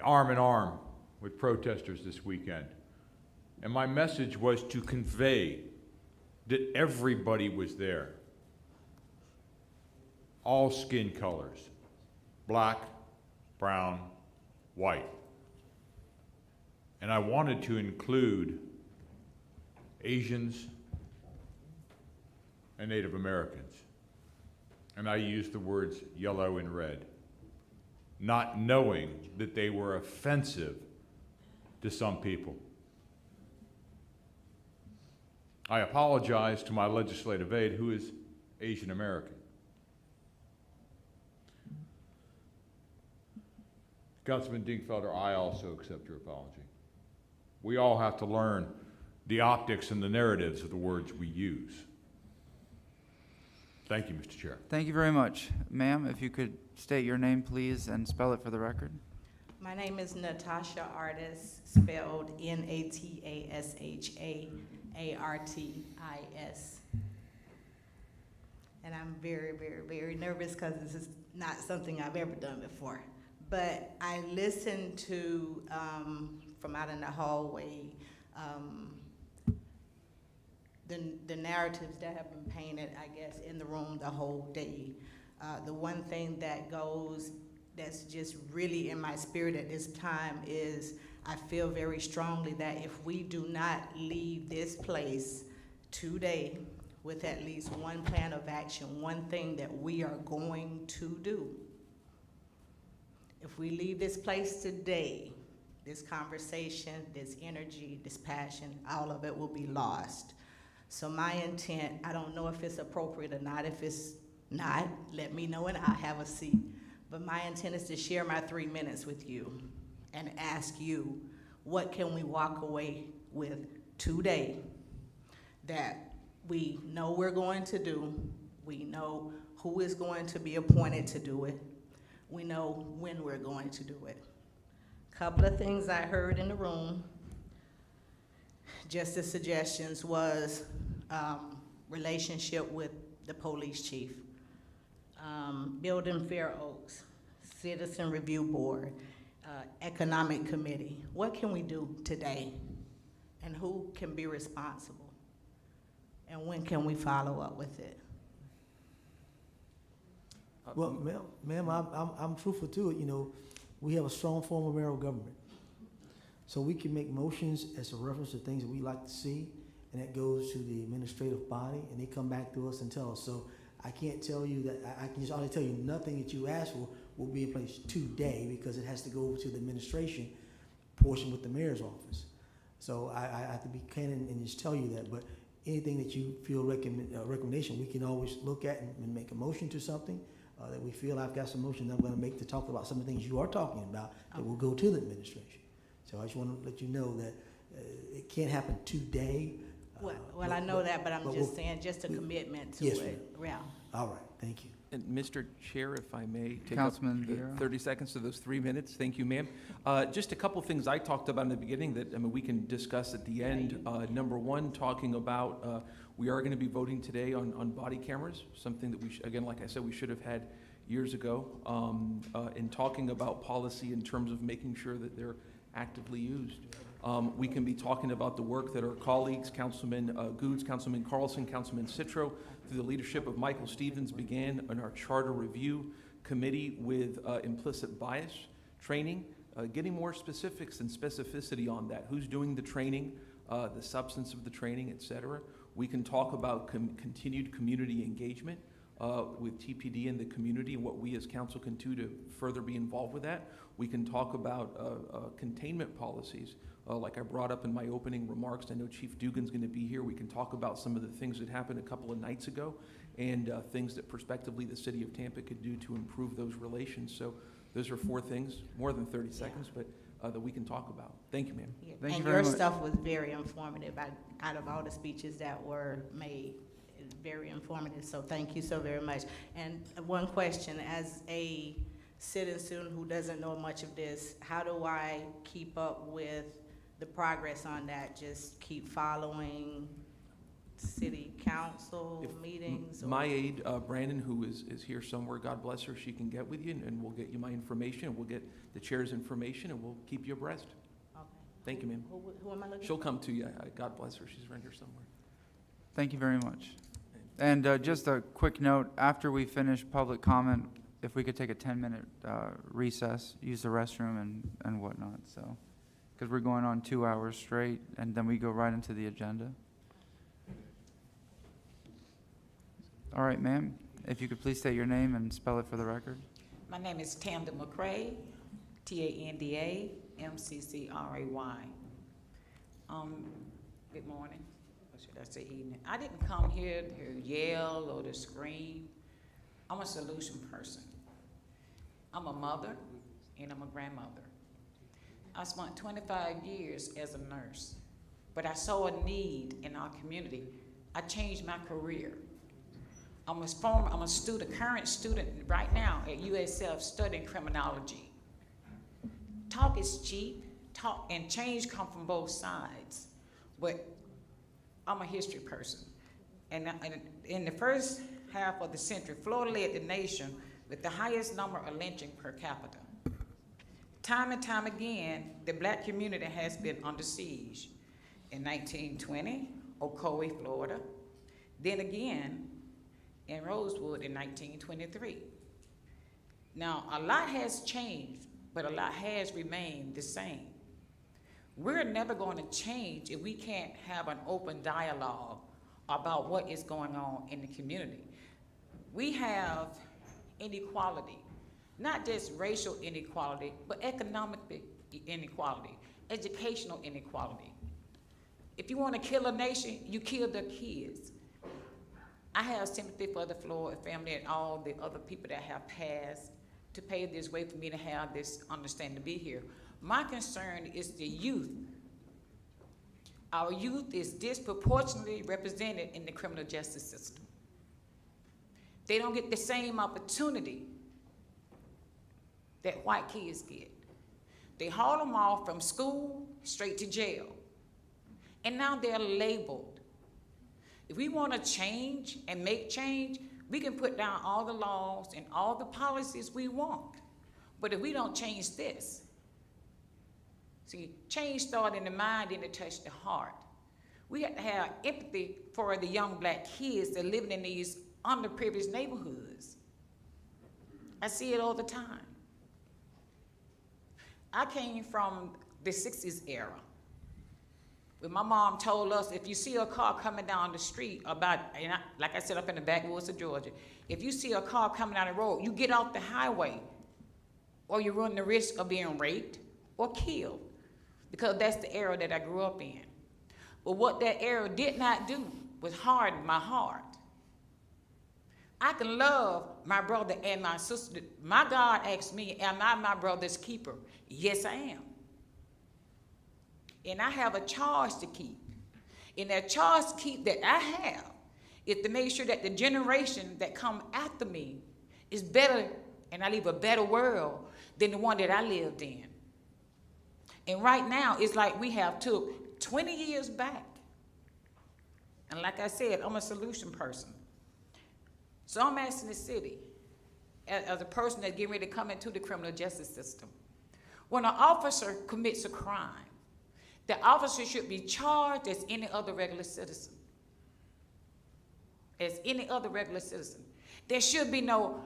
arm in arm with protesters this weekend. And my message was to convey that everybody was there. All skin colors, black, brown, white. And I wanted to include Asians and Native Americans. And I used the words yellow and red, not knowing that they were offensive to some people. I apologize to my legislative aide, who is Asian American. Councilman Dingfelder, I also accept your apology. We all have to learn the optics and the narratives of the words we use. Thank you, Mr. Chair. Thank you very much. Ma'am, if you could state your name, please, and spell it for the record. My name is Natasha Artis, spelled Natashaartis. And I'm very, very, very nervous because this is not something I've ever done before. But I listened to, from out in the hallway, the narratives that have been painted, I guess, in the room the whole day. The one thing that that's just really in my spirit at this time is I feel very strongly that if we do not leave this place today with at least one plan of action, one thing that we are going to do, if we leave this place today, this conversation, this energy, this passion, all of it will be lost. So my intent, I don't know if it's appropriate or not. If it's not, let me know and I'll have a seat. But my intent is to share my 3 minutes with you and ask you, what can we walk away with today that we know we're going to do, we know who is going to be appointed to do it, we know when we're going to do it. Couple of things I heard in the room, just as suggestions, was relationship with the police chief, building Fair Oaks, Citizen Review Board, Economic Committee. What can we do today? And who can be responsible? And when can we follow up with it? Well, ma'am, I'm truthful to it. You know, we have a strong form of mayoral government. So we can make motions as a reference to things that we like to see, and that goes to the administrative body, and they come back to us and tell us. So I can't tell you that, I can just only tell you nothing that you ask for will be in place today, because it has to go to the administration portion with the mayor's office. So I have to be candid and just tell you that. But anything that you feel recommendation, we can always look at and make a motion to something that we feel. I've got some motions I'm going to make to talk about some of the things you are talking about that will go to the administration. So I just want to let you know that it can't happen today. Well, I know that, but I'm just saying, just a commitment to it. Yeah. All right, thank you. And Mr. Chair, if I may take Councilman up the Vieira. 30 seconds to those 3 minutes. Thank you, ma'am. Just a couple things I talked about in the beginning that we can discuss at the end. Number one, talking about we are going to be voting today on body cameras, something that we, again, like I said, we should have had years ago, in talking about policy in terms of making sure that they're actively used. We can be talking about the work that our colleagues, Councilman Goods, Councilman Carlson, Councilman Citro, through the leadership of Michael Stevens, began in our charter review committee with implicit bias training, getting more specifics and specificity on that. Who's doing the training, the substance of the training, et cetera. We can talk about continued community engagement with TPD in the community and what we as council can do to further be involved with that. We can talk about containment policies. Like I brought up in my opening remarks, I know Chief Dugan's going to be here. We can talk about some of the things that happened a couple of nights ago and things that prospectively the city of Tampa could do to improve those relations. So those are 4 things, more than 30 seconds, but that we can talk about. Thank you, ma'am. Yeah. Thank you and very your much. stuff was very informative. Out of all the speeches that were made, very informative. So thank you so very much. And one question, as a citizen who doesn't know much of this, how do I keep up with the progress on that? Just keep following city council meetings? My aide, Brandon, who is here somewhere, God bless her, she can get with you and we'll get you my information and we'll get the chair's information and we'll keep you abreast. Okay. Thank you, ma'am. Who am I looking She'll for? come to you. God bless her. She's right here somewhere. Thank you very much. And just a quick note, after we finish public comment, if we could take a 10-minute recess, use the restroom and whatnot, so. Because we're going on 2 hours straight, and then we go right into the agenda. All right, ma'am, if you could please state your name and spell it for the record. My name is Tanda McCray, Tanda MCCRAY. Good morning, or should I say evening? I didn't come here to yell or to scream. I'm a solution person. I'm a mother and I'm a grandmother. I spent 25 years as a nurse, but I saw a need in our community. I changed my career. I'm a student, current student right now at USF studying criminology. Talk is cheap, talk and change come from both sides, but I'm a history person. And in the first half of the century, Florida led the nation with the highest number of lynching per capita. Time and time again, the black community has been under siege. In 1920, Ocoee, Florida. Then again, in Rosewood in 1923. Now, a lot has changed, but a lot has remained the same. We're never going to change if we can't have an open dialogue about what is going on in the community. We have inequality, not just racial inequality, but economic inequality, educational inequality. If you want to kill a nation, you kill the kids. I have sympathy for the Floyd family and all the other people that have passed to pave this way for me to have this understanding to be here. My concern is the youth. Our youth is disproportionately represented in the criminal justice system. They don't get the same opportunity that white kids get. They haul them off from school straight to jail. And now they're labeled. If we want to change and make change, we can put down all the laws and all the policies we want. But if we don't change this, see, change starts in the mind and it touches the heart. We have to have empathy for the young black kids that are living in these underprivileged neighborhoods. I see it all the time. I came from the 60s era. When my mom told us, if you see a car coming down the street like I said, up in the backwoods of Georgia, if you see a car coming down the road, you get off the highway or you run the risk of being raped or killed, because that's the era that I grew up in. But what that era did not do was harden my heart. I can love my brother and my sister. My God asked me, am I my brother's keeper? Yes, I am. And I have a charge to keep. And that charge to keep that I have is to make sure that the generation that come after me is better, and I leave a better world than the one that I lived in. And right now, it's like we have took 20 years back. And like I said, I'm a solution person. So I'm asking the city, as a person that's getting ready to come into the criminal justice system, when an officer commits a crime, the officer should be charged as any other regular citizen. As any other regular citizen. There should be no,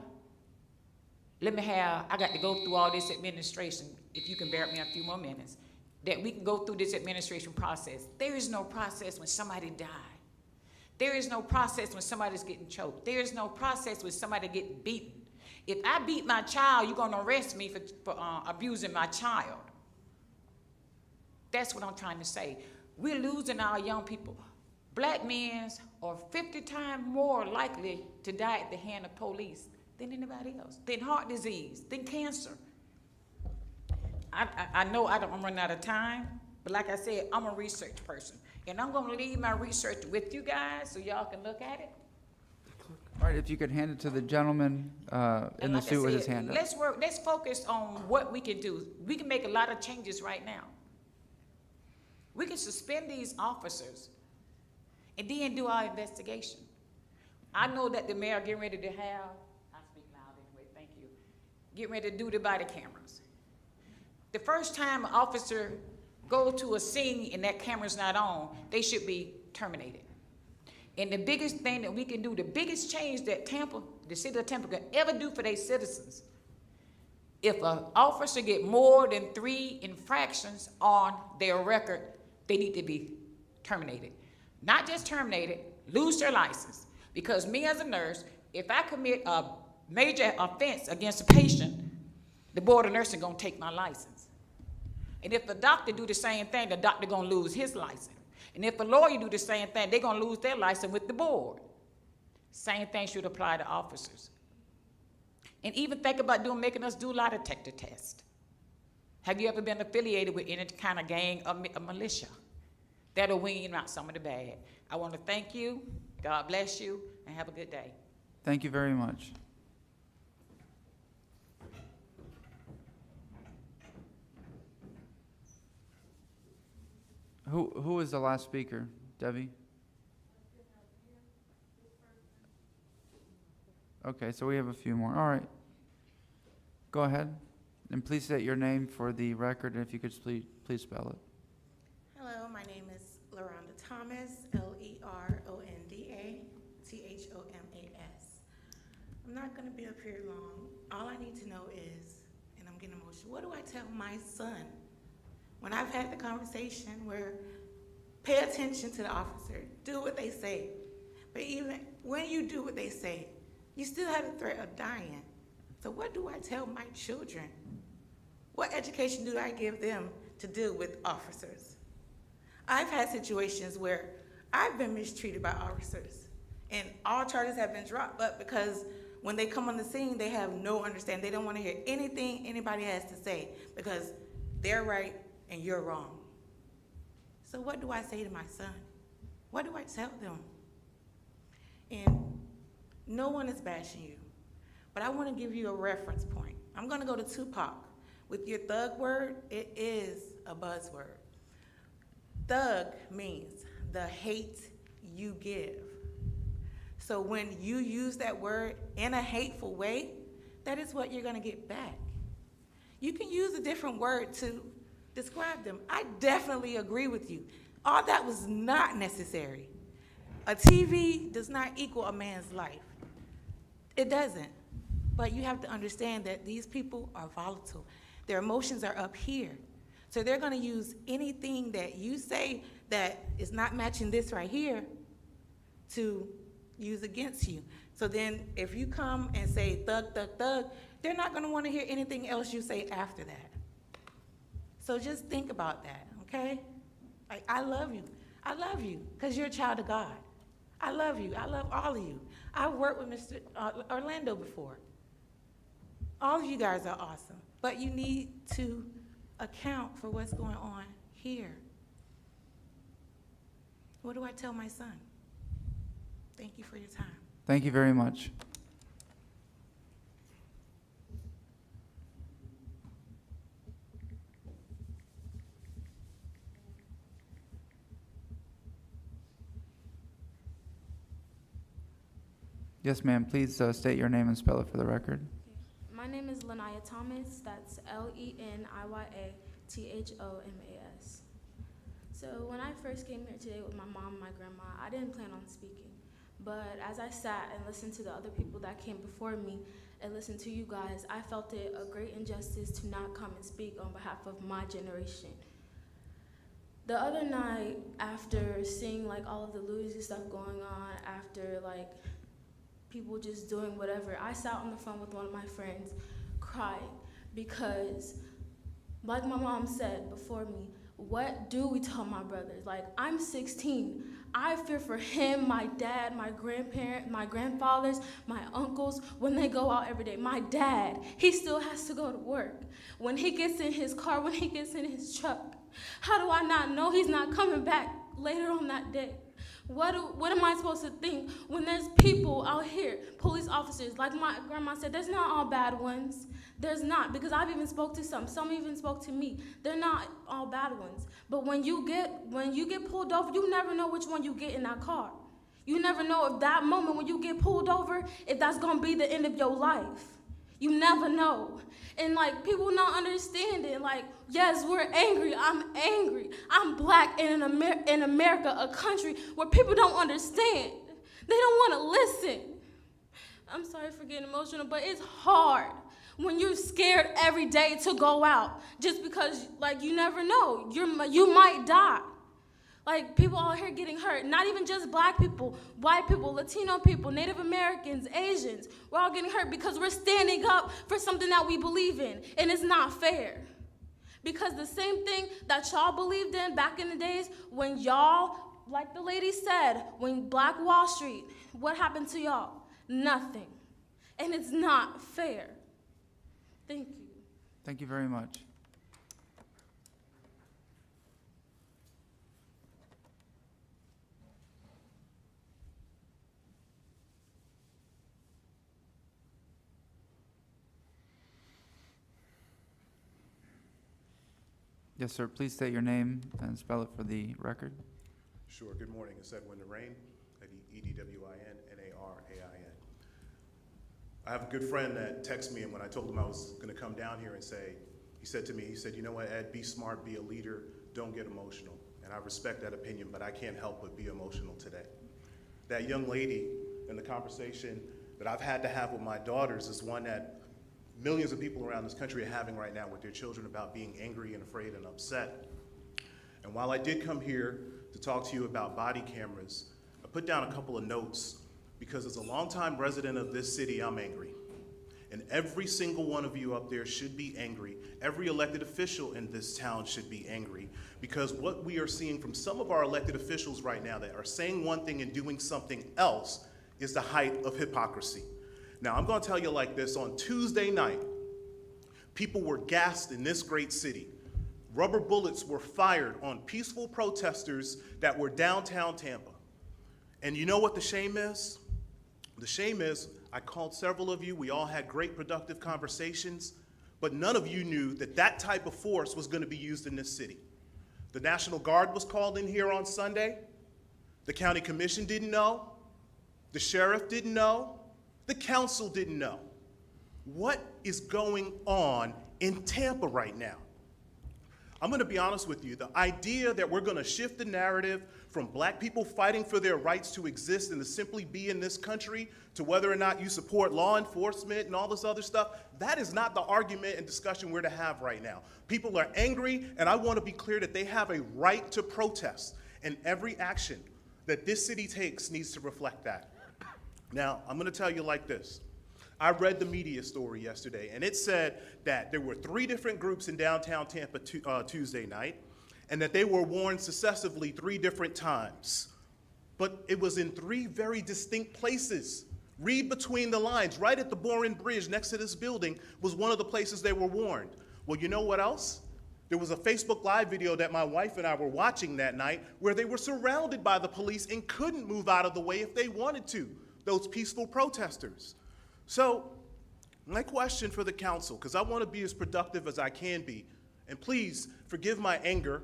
I got to go through all this administration, if you can bear with me a few more minutes, that we can go through this administration process. There is no process when somebody dies. There is no process when somebody's getting choked. There is no process when somebody gets beaten. If I beat my child, you're going to arrest me for abusing my child. That's what I'm trying to say. We're losing our young people. Black men are 50 times more likely to die at the hand of police than anybody else, than heart disease, than cancer. I know I'm running out of time, but like I said, I'm a research person. And I'm going to leave my research with you guys so y'all can look at it. All right, if you could hand it to the gentleman in the suit with his hand up. Let's focus on what we can do. We can make a lot of changes right now. We can suspend these officers and then do our investigation. I know that the mayor getting ready to have, I speak loud anyway, thank you, getting ready to do the body cameras. The first time an officer go to a scene and that camera's not on, they should be terminated. And the biggest thing that we can do, the biggest change that the city of Tampa can ever do for their citizens, if an officer get more than 3 infractions on their record, they need to be terminated. Not just terminated, lose their license. Because me as a nurse, if I commit a major offense against a patient, the board of nursing gonna take my license. And if the doctor do the same thing, the doctor gonna lose his license. And if a lawyer do the same thing, they're gonna lose their license with the board. Same thing should apply to officers. And even think about making us do lie detector tests. Have you ever been affiliated with any kind of gang or militia? That'll wean out some of the bad. I want to thank you, God bless you, and have a good day. Thank you very much. Who was the last speaker? Debbie? Okay, so we have a few more. All right. Go ahead. And please state your name for the record, and if you could please spell it. Hello, my name is LaRonda Thomas, LeRondaThomas. I'm not going to be up here long. All I need to know is, and I'm getting emotional, what do I tell my son? When I've had the conversation where pay attention to the officer, do what they say. But even when you do what they say, you still have the threat of dying. So what do I tell my children? What education do I give them to deal with officers? I've had situations where I've been mistreated by officers, and all charges have been dropped, but because when they come on the scene, they have no understanding. They don't want to hear anything anybody has to say because they're right and you're wrong. So what do I say to my son? What do I tell them? And no one is bashing you, but I want to give you a reference point. I'm going to go to Tupac. With your thug word, it is a buzzword. Thug means the hate you give. So when you use that word in a hateful way, that is what you're going to get back. You can use a different word to describe them. I definitely agree with you. All that was not necessary. A TV does not equal a man's life. It doesn't. But you have to understand that these people are volatile. Their emotions are up here. So they're going to use anything that you say that is not matching this right here to use against you. So then if you come and say thug, thug, thug, they're not going to want to hear anything else you say after that. So just think about that, okay? Like, I love you. I love you because you're a child of God. I love you. I love all of you. I've worked with Mr. Orlando before. All of you guys are awesome, but you need to account for what's going on here. What do I tell my son? Thank you for your time. Thank you very much. Yes, ma'am. Please state your name and spell it for the record. My name is Laniya Thomas. That's LeniyaThomas. So when I first came here today with my mom and my grandma, I didn't plan on speaking. But as I sat and listened to the other people that came before me and listened to you guys, I felt it a great injustice to not come and speak on behalf of my generation. The other night, after seeing like all of the looting and stuff going on, after like people just doing whatever, I sat on the phone with one of my friends crying because, like my mom said before me, what do we tell my brothers? Like, I'm 16. I fear for him, my dad, my grandparent, my grandfathers, my uncles, when they go out every day. My dad, he still has to go to work. When he gets in his car, when he gets in his truck, how do I not know he's not coming back later on that day? What am I supposed to think when there's people out here, police officers, like my grandma said, there's not all bad ones. There's not, because I've even spoke to some even spoke to me. They're not all bad ones. But when you get pulled over, you never know which one you get in that car. You never know if that moment when you get pulled over, if that's gonna be the end of your life. You never know. And like, people not understanding, like, yes, we're angry. I'm angry. I'm black in America, a country where people don't understand. They don't wanna listen. I'm sorry for getting emotional, but it's hard when you're scared every day to go out just because, like, you never know. You might die. Like, people out here getting hurt, not even just black people, white people, Latino people, Native Americans, Asians. We're all getting hurt because we're standing up for something that we believe in, and it's not fair. Because the same thing that y'all believed in back in the days when y'all, like the lady said, when Black Wall Street, what happened to y'all? Nothing. And it's not fair. Thank you. Thank you very much. Yes, sir. Please state your name and spell it for the record. Sure. Good morning. It's Edwin Narain, EDWIN, I have a good friend that texted me, and when I told him I was going to come down here and he said to me, you know what, Ed, be smart, be a leader, don't get emotional. And I respect that opinion, but I can't help but be emotional today. That young lady in the conversation that I've had to have with my daughters is one that millions of people around this country are having right now with their children about being angry and afraid and upset. And while I did come here to talk to you about body cameras, I put down a couple of notes because as a longtime resident of this city, I'm angry. And every single one of you up there should be angry. Every elected official in this town should be angry, because what we are seeing from some of our elected officials right now that are saying one thing and doing something else is the height of hypocrisy. Now, I'm going to tell you like this. On Tuesday night, people were gassed in this great city. Rubber bullets were fired on peaceful protesters that were downtown Tampa. And you know what the shame is? The shame is, I called several of you, we all had great productive conversations, but none of you knew that that type of force was going to be used in this city. The National Guard was called in here on Sunday. The county commission didn't know. The sheriff didn't know. The council didn't know. What is going on in Tampa right now? I'm going to be honest with you. The idea that we're going to shift the narrative from black people fighting for their rights to exist and to simply be in this country to whether or not you support law enforcement and all this other stuff, that is not the argument and discussion we're to have right now. People are angry, and I want to be clear that they have a right to protest, and every action that this city takes needs to reflect that. Now, I'm going to tell you like this. I read the media story yesterday, and it said that there were 3 different groups in downtown Tampa Tuesday night, and that they were warned successively 3 different times. But it was in 3 very distinct places. Read between the lines. Right at the Boren Bridge next to this building was one of the places they were warned. Well, you know what else? There was a Facebook Live video that my wife and I were watching that night where they were surrounded by the police and couldn't move out of the way if they wanted to, those peaceful protesters. So, my question for the council, because I want to be as productive as I can be, and please forgive my anger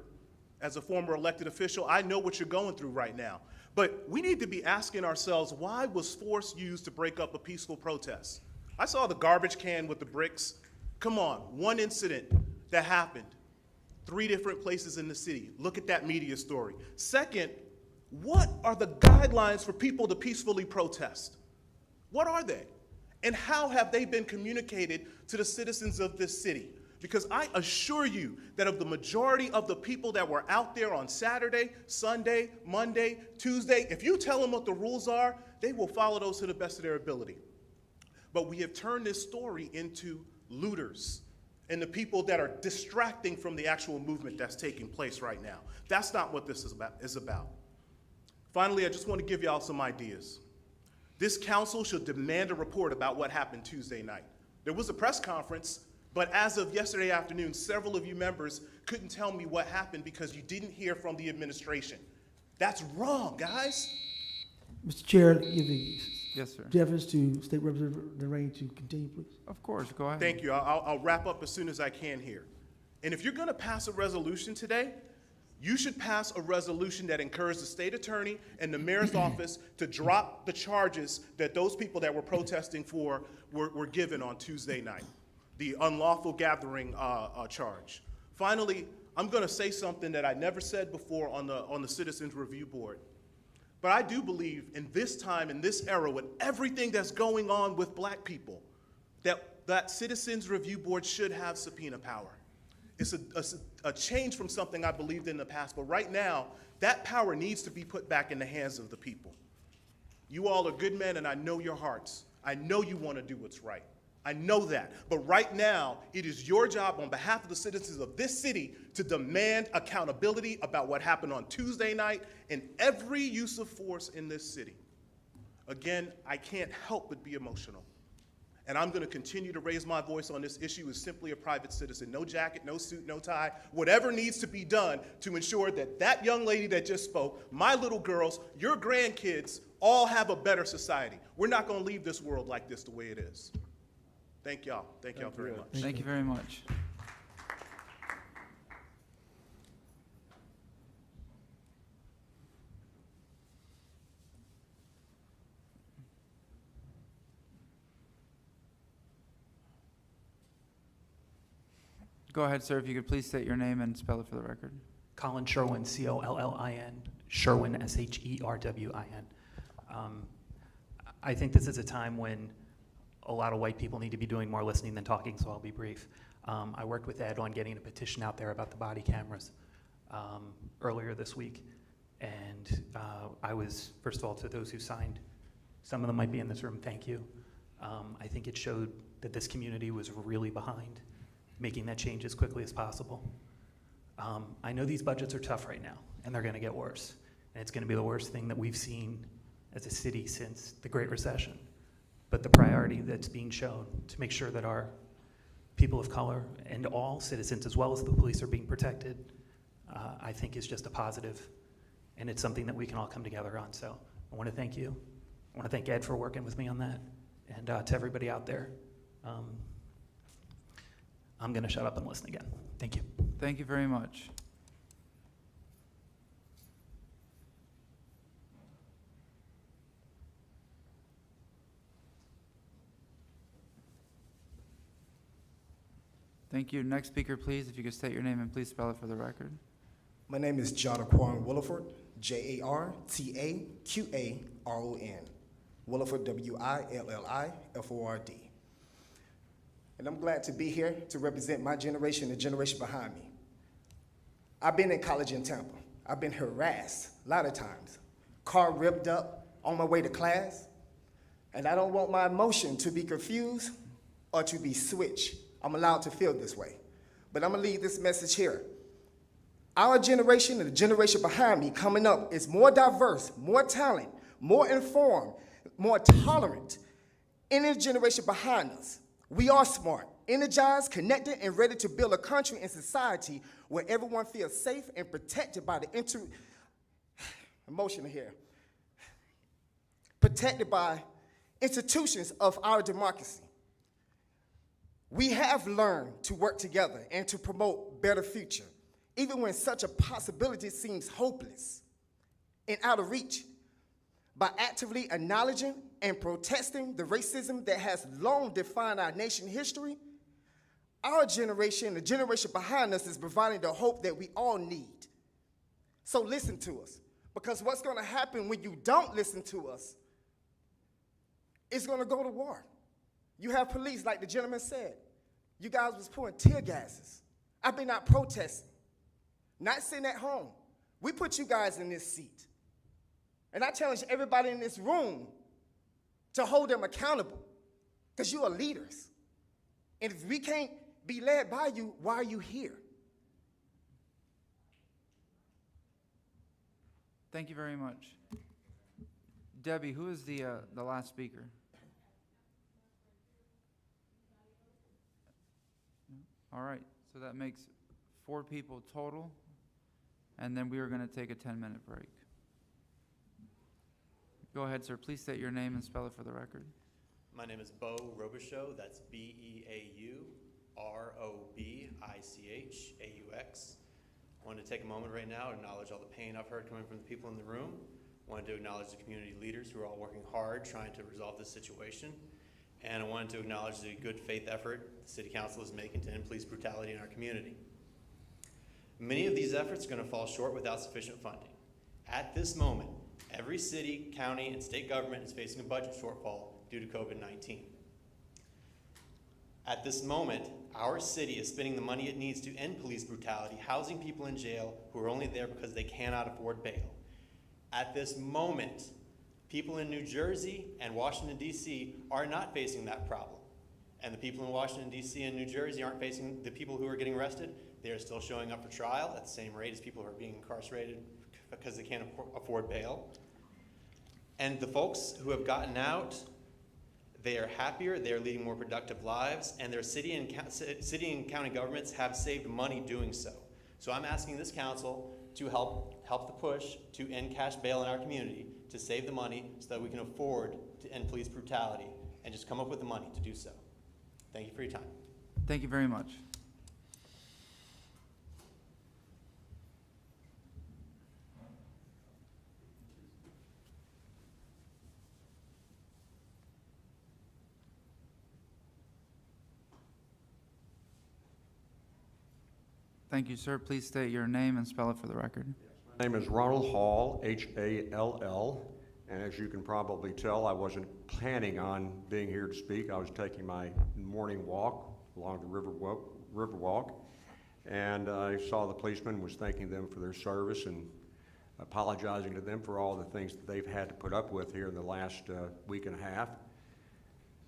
as a former elected official. I know what you're going through right now. But we need to be asking ourselves, why was force used to break up a peaceful protest? I saw the garbage can with the bricks. Come on, one incident that happened, 3 different places in the city. Look at that media story. Second, what are the guidelines for people to peacefully protest? What are they? And how have they been communicated to the citizens of this city? Because I assure you that of the majority of the people that were out there on Saturday, Sunday, Monday, Tuesday, if you tell them what the rules are, they will follow those to the best of their ability. But we have turned this story into looters and the people that are distracting from the actual movement that's taking place right now. That's not what this is about. Finally, I just want to give y'all some ideas. This council should demand a report about what happened Tuesday night. There was a press conference, but as of yesterday afternoon, several of you members couldn't tell me what happened because you didn't hear from the administration. That's wrong, guys. Mr. Chair, give the Yes, sir. deference to State Representative Lorraine to continue, please. Of course, go ahead. Thank you. I'll wrap up as soon as I can here. And if you're going to pass a resolution today, you should pass a resolution that encourages the state attorney and the mayor's office to drop the charges that those people that were protesting for were given on Tuesday night, the unlawful gathering charge. Finally, I'm going to say something that I never said before on the Citizens Review Board. But I do believe in this time, in this era, with everything that's going on with black people, that Citizens Review Board should have subpoena power. It's a change from something I believed in the past, but right now, that power needs to be put back in the hands of the people. You all are good men, and I know your hearts. I know you want to do what's right. I know that. But right now, it is your job on behalf of the citizens of this city to demand accountability about what happened on Tuesday night and every use of force in this city. Again, I can't help but be emotional. And I'm going to continue to raise my voice on this issue as simply a private citizen. No jacket, no suit, no tie, whatever needs to be done to ensure that that young lady that just spoke, my little girls, your grandkids, all have a better society. We're not going to leave this world like this the way it is. Thank y'all. Thank y'all very much. Thank you very much. Go ahead, sir, if you could please state your name and spell it for the record. Colin Sherwin, C-O-L-L-I-N, Sherwin, S-H-E-R-W-I-N. I think this is a time when a lot of white people need to be doing more listening than talking, so I'll be brief. I worked with Ed on getting a petition out there about the body cameras earlier this week, and I was, first of all, to those who signed, some of them might be in this room, thank you. I think it showed that this community was really behind making that change as quickly as possible. I know these budgets are tough right now, and they're going to get worse. And it's going to be the worst thing that we've seen as a city since the Great Recession. But the priority that's being shown to make sure that our people of color and all citizens, as well as the police, are being protected, I think is just a positive. And it's something that we can all come together on. So I want to thank you. I want to thank Ed for working with me on that. And to everybody out there, I'm going to shut up and listen again. Thank you. Thank you very much. Thank you. Next speaker, please, if you could state your name and please spell it for the record. My name is Jadaquan Williford, Jartaqaron. Williford, Williford. And I'm glad to be here to represent my generation, the generation behind me. I've been in college in Tampa. I've been harassed a lot of times. Car ripped up on my way to class. And I don't want my emotion to be confused or to be switched. I'm allowed to feel this way. But I'm gonna leave this message here. Our generation and the generation behind me coming up is more diverse, more talent, more informed, more tolerant. In this generation behind us, we are smart, energized, connected, and ready to build a country and society where everyone feels safe and protected by the emotional here. Protected by institutions of our democracy. We have learned to work together and to promote better future, even when such a possibility seems hopeless and out of reach. By actively acknowledging and protesting the racism that has long defined our nation's history, our generation, the generation behind us, is providing the hope that we all need. So listen to us, because what's going to happen when you don't listen to us is going to go to war. You have police, like the gentleman said. You guys was pouring tear gases. I've been out protesting, not sitting at home. We put you guys in this seat. And I challenge everybody in this room to hold them accountable, because you are leaders. And if we can't be led by you, why are you here? Thank you very much. Debbie, who is the last speaker? All right, so that makes 4 people total, and then we are going to take a 10-minute break. Go ahead, sir. Please state your name and spell it for the record. My name is Beau Robichaux. That's BeauRobichaux. I wanted to take a moment right now to acknowledge all the pain I've heard coming from the people in the room. I wanted to acknowledge the community leaders who are all working hard trying to resolve this situation. And I wanted to acknowledge the good faith effort the City Council is making to end police brutality in our community. Many of these efforts are going to fall short without sufficient funding. At this moment, every city, county, and state government is facing a budget shortfall due to COVID-19. At this moment, our city is spending the money it needs to end police brutality, housing people in jail who are only there because they cannot afford bail. At this moment, people in New Jersey and Washington, D.C. are not facing that problem. And the people in Washington, D.C. and New Jersey aren't facing the people who are getting arrested. They are still showing up for trial at the same rate as people who are being incarcerated because they can't afford bail. And the folks who have gotten out, they are happier, they are leading more productive lives, and their city and county governments have saved money doing so. So I'm asking this council to help the push to end cash bail in our community, to save the money so that we can afford to end police brutality, and just come up with the money to do so. Thank you for your time. Thank you very much. Thank you, sir. Please state your name and spell it for the record. My name is Ronald Hall, H-A-L-L, and as you can probably tell, I wasn't planning on being here to speak. I was taking my morning walk along the river walk, and I saw the policeman, was thanking them for their service and apologizing to them for all the things that they've had to put up with here in the last week and a half.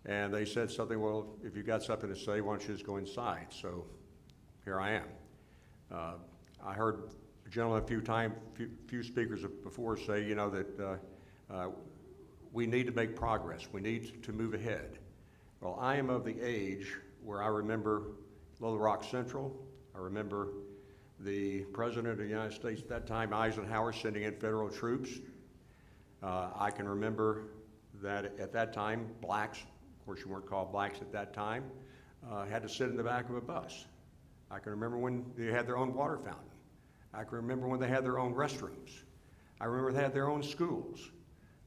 And they said something, well, if you got something to say, why don't you just go inside? So here I am. I heard a gentleman few speakers before say, you know, that we need to make progress. We need to move ahead. Well, I am of the age where I remember Little Rock Central. I remember the President of the United States at that time, Eisenhower, sending in federal troops. I can remember that at that time, blacks, of course you weren't called blacks at that time, had to sit in the back of a bus. I can remember when they had their own water fountain. I can remember when they had their own restrooms. I remember they had their own schools.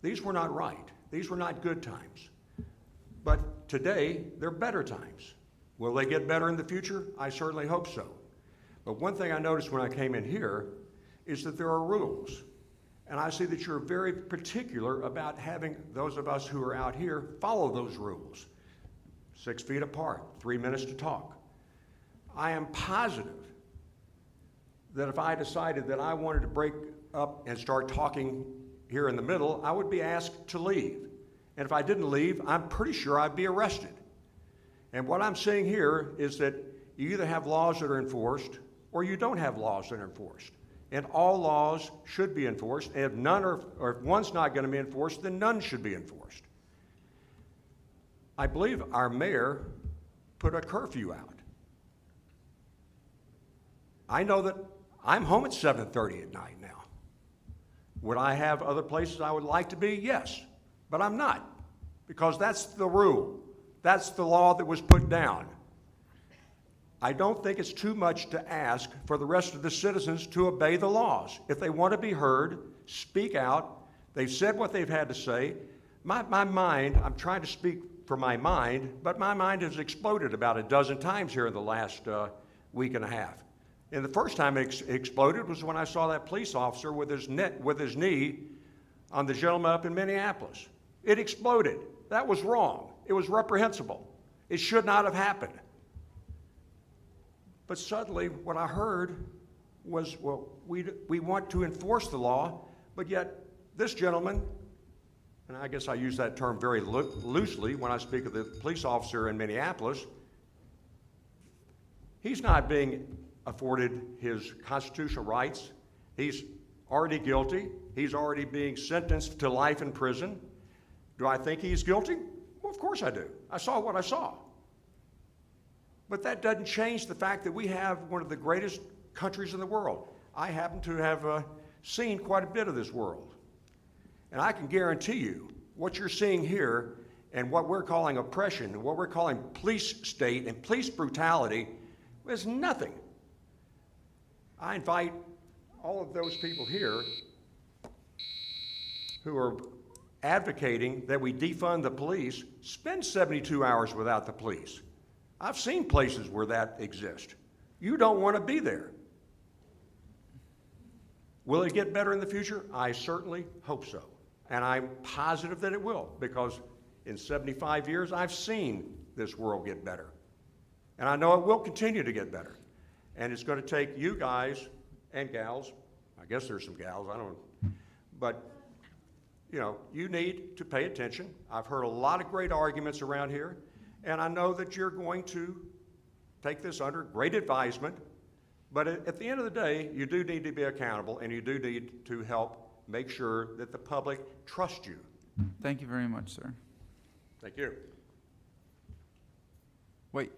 These were not right. These were not good times. But today, they're better times. Will they get better in the future? I certainly hope so. But one thing I noticed when I came in here is that there are rules. And I see that you're very particular about having those of us who are out here follow those rules. 6 feet apart, 3 minutes to talk. I am positive that if I decided that I wanted to break up and start talking here in the middle, I would be asked to leave. And if I didn't leave, I'm pretty sure I'd be arrested. And what I'm saying here is that you either have laws that are enforced or you don't have laws that are enforced. And all laws should be enforced. And if none are, or if one's not going to be enforced, then none should be enforced. I believe our mayor put a curfew out. I know that I'm home at 7:30 at night now. Would I have other places I would like to be? Yes, but I'm not, because that's the rule. That's the law that was put down. I don't think it's too much to ask for the rest of the citizens to obey the laws. If they want to be heard, speak out. They've said what they've had to say. My mind, I'm trying to speak for my mind, but my mind has exploded about a dozen times here in the last week and a half. And the first time it exploded was when I saw that police officer with his knee on the gentleman up in Minneapolis. It exploded. That was wrong. It was reprehensible. It should not have happened. But suddenly, what I heard was, well, we want to enforce the law, but yet this gentleman, and I guess I use that term very loosely when I speak of the police officer in Minneapolis, he's not being afforded his constitutional rights. He's already guilty. He's already being sentenced to life in prison. Do I think he's guilty? Well, of course I do. I saw what I saw. But that doesn't change the fact that we have one of the greatest countries in the world. I happen to have seen quite a bit of this world. And I can guarantee you, what you're seeing here and what we're calling oppression and what we're calling police state and police brutality is nothing. I invite all of those people here who are advocating that we defund the police, spend 72 hours without the police. I've seen places where that exists. You don't want to be there. Will it get better in the future? I certainly hope so. And I'm positive that it will, because in 75 years, I've seen this world get better. And I know it will continue to get better. And it's going to take you guys and gals, I guess there's some gals, I don't know, but you know, you need to pay attention. I've heard a lot of great arguments around here, and I know that you're going to take this under great advisement, but at the end of the day, you do need to be accountable, and you do need to help make sure that the public trusts you. Thank you very much, sir. Thank you. Wait.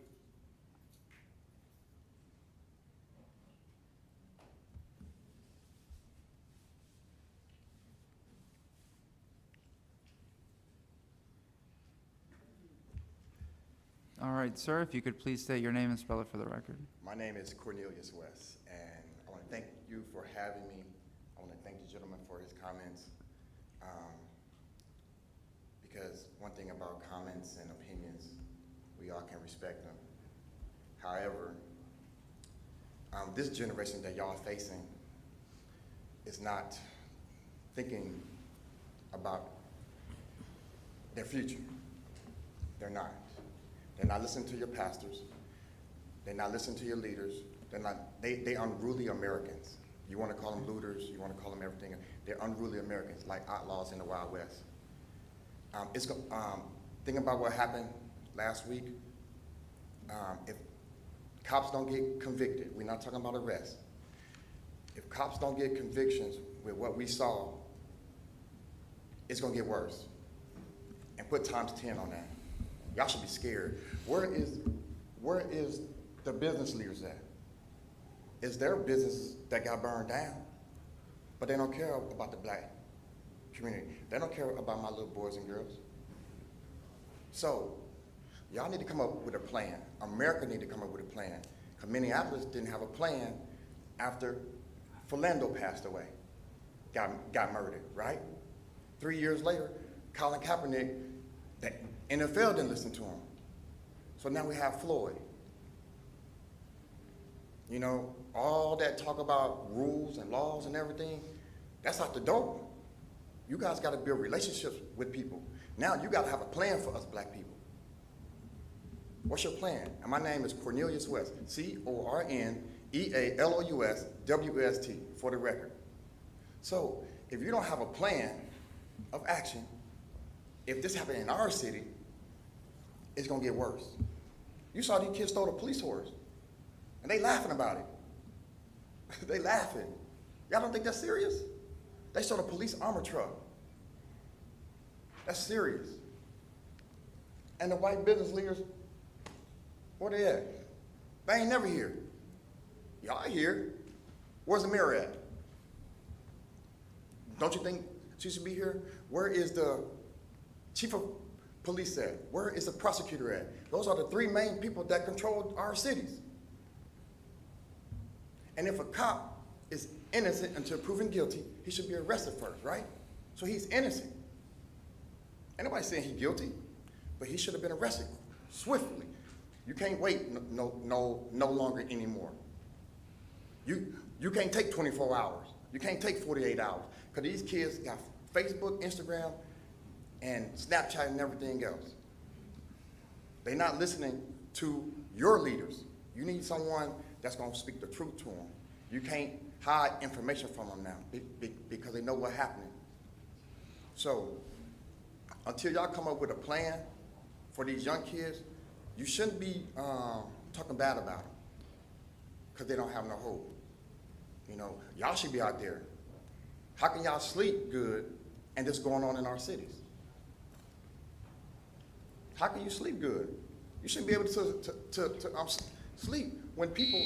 All right, sir, if you could please state your name and spell it for the record. My name is Cornelius West, and I want to thank you for having me. I want to thank the gentleman for his comments, because one thing about comments and opinions, we all can respect them. However, this generation that y'all are facing is not thinking about their future. They're not. They're not listening to your pastors. They're not listening to your leaders. They unruly Americans. You want to call them looters, you want to call them everything. They're unruly Americans, like outlaws in the Wild West. thinking about what happened last week, if cops don't get convicted, we're not talking about arrests. If cops don't get convictions with what we saw, it's gonna get worse. And put times 10 on that. Y'all should be scared. Where is the business leaders at? It's their businesses that got burned down, but they don't care about the black community. They don't care about my little boys and girls. So, y'all need to come up with a plan. America need to come up with a plan. Because Minneapolis didn't have a plan after Philando passed away, got murdered, right? 3 years later, Colin Kaepernick, the NFL didn't listen to him. So now we have Floyd. You know, all that talk about rules and laws and everything, that's out the door. You guys got to build relationships with people. Now you got to have a plan for us black people. What's your plan? And my name is Cornelius West, CORNEALOUSWST, for the record. So if you don't have a plan of action, if this happened in our city, it's gonna get worse. You saw these kids stole a police horse, and they laughing about it. They laughing. Y'all don't think that's serious? They stole a police armor truck. That's serious. And the white business leaders, where they at? They ain't never here. Y'all here. Where's the mayor at? Don't you think she should be here? Where is the chief of police at? Where is the prosecutor at? Those are the three main people that control our cities. And if a cop is innocent until proven guilty, he should be arrested first, right? So he's innocent. Ain't nobody saying he's guilty, but he should have been arrested swiftly. You can't wait no longer anymore. You can't take 24 hours. You can't take 48 hours. Because these kids got Facebook, Instagram, and Snapchat and everything else. They're not listening to your leaders. You need someone that's going to speak the truth to them. You can't hide information from them now because they know what's happening. So until y'all come up with a plan for these young kids, you shouldn't be talking bad about them because they don't have no hope. You know, y'all should be out there. How can y'all sleep good and this going on in our cities? How can you sleep good? You shouldn't be able to sleep when people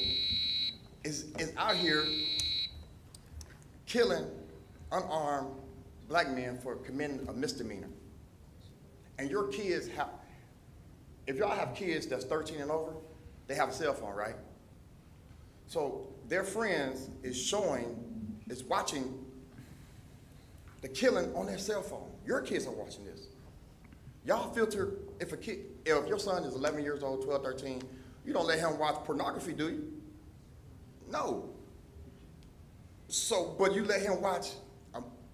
is out here killing unarmed black men for committing a misdemeanor. And your kids have, if y'all have kids that's 13 and over, they have a cell phone, right? So their friends is watching the killing on their cell phone. Your kids are watching this. Y'all filter, if your son is 11 years old, 12, 13, you don't let him watch pornography, do you? No. So, but you let him watch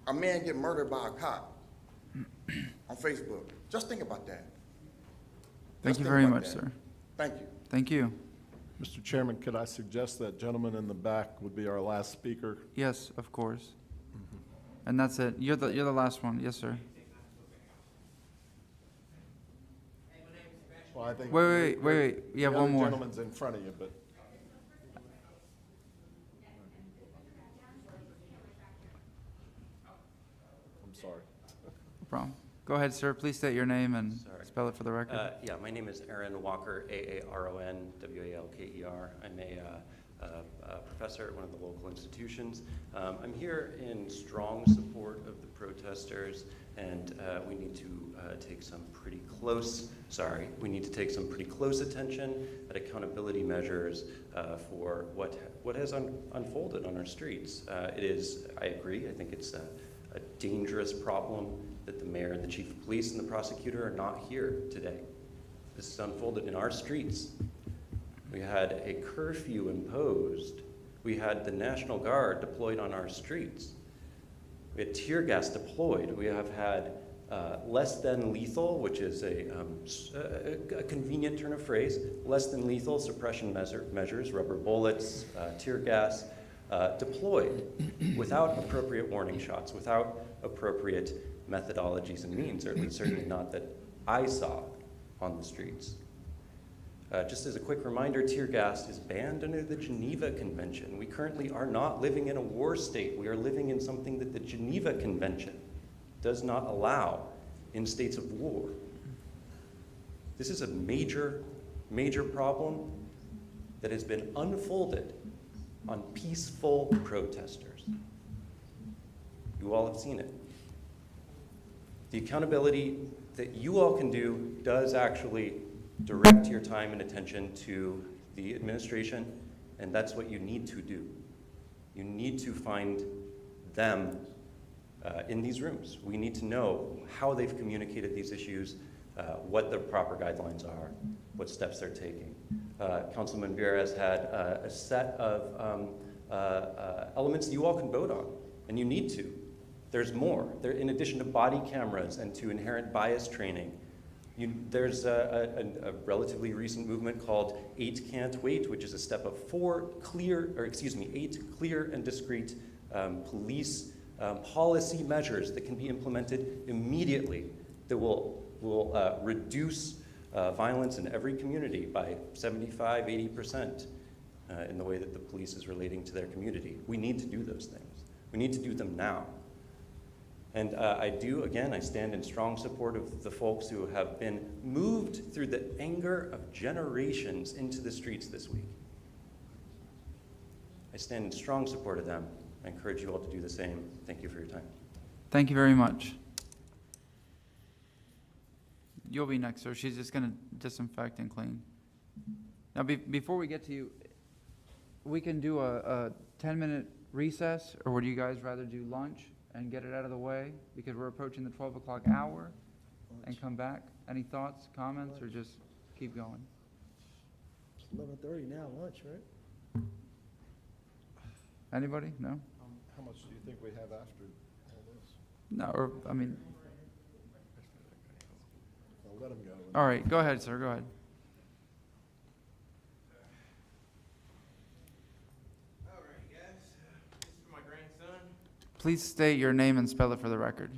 a man get murdered by a cop on Facebook. Just think about that. Thank you very much, sir. Thank you. Thank you. Mr. Chairman, could I suggest that gentleman in the back would be our last speaker? Yes, of course. And that's it. You're the last one. Yes, sir. Well, I think Wait. You have one more. The gentleman's in front of you, but. I'm sorry. No problem. Go ahead, sir. Please state your name and spell it for the record. Yeah, my name is Aaron Walker, AARONWALKER. I'm a professor at one of the local institutions. I'm here in strong support of the protesters, and we need to take some pretty close attention at accountability measures for what has unfolded on our streets. It is, I agree, I think it's a dangerous problem that the mayor and the chief of police and the prosecutor are not here today. This is unfolded in our streets. We had a curfew imposed. We had the National Guard deployed on our streets. We had tear gas deployed. We have had less than lethal, which is a convenient turn of phrase, less than lethal suppression measures, rubber bullets, tear gas, deployed without appropriate warning shots, without appropriate methodologies and means, or certainly not that I saw on the streets. Just as a quick reminder, tear gas is banned under the Geneva Convention. We currently are not living in a war state. We are living in something that the Geneva Convention does not allow in states of war. This is a major, major problem that has been unfolded on peaceful protesters. You all have seen it. The accountability that you all can do does actually direct your time and attention to the administration, and that's what you need to do. You need to find them in these rooms. We need to know how they've communicated these issues, what the proper guidelines are, what steps they're taking. Councilman Vera has had a set of elements that you all can vote on, and you need to. There's more. In addition to body cameras and to inherent bias training, there's a relatively recent movement called 8 Can't Wait, which is a step of 8 clear and discrete police policy measures that can be implemented immediately that will reduce violence in every community by 75, 80% in the way that the police is relating to their community. We need to do those things. We need to do them now. And I stand in strong support of the folks who have been moved through the anger of generations into the streets this week. I stand in strong support of them. I encourage you all to do the same. Thank you for your time. Thank you very much. You'll be next, sir. She's just going to disinfect and clean. Now, before we get to you, we can do a 10-minute recess, or would you guys rather do lunch and get it out of the way because we're approaching the 12 o'clock hour and come back? Any thoughts, comments, or just keep going? It's 11:30 now, lunch, right? Anybody? No? How much do you think we have after all this? No, or, I mean, I'll let him go. all right, go ahead, sir, go ahead. Please state your name and spell it for the record.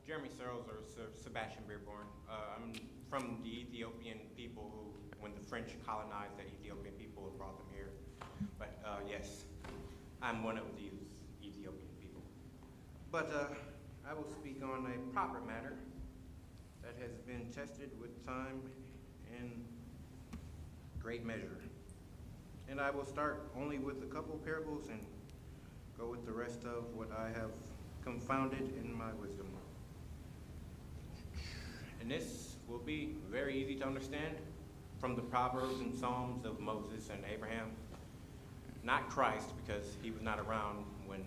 Jeremy Searles or Sebastian Beerborn. I'm from the Ethiopian people who, when the French colonized the Ethiopian people, brought them here. But yes, I'm one of these Ethiopian people. But I will speak on a proper matter that has been tested with time and great measure. And I will start only with a couple parables and go with the rest of what I have confounded in my wisdom. And this will be very easy to understand from the Proverbs and Psalms of Moses and Abraham. Not Christ, because he was not around when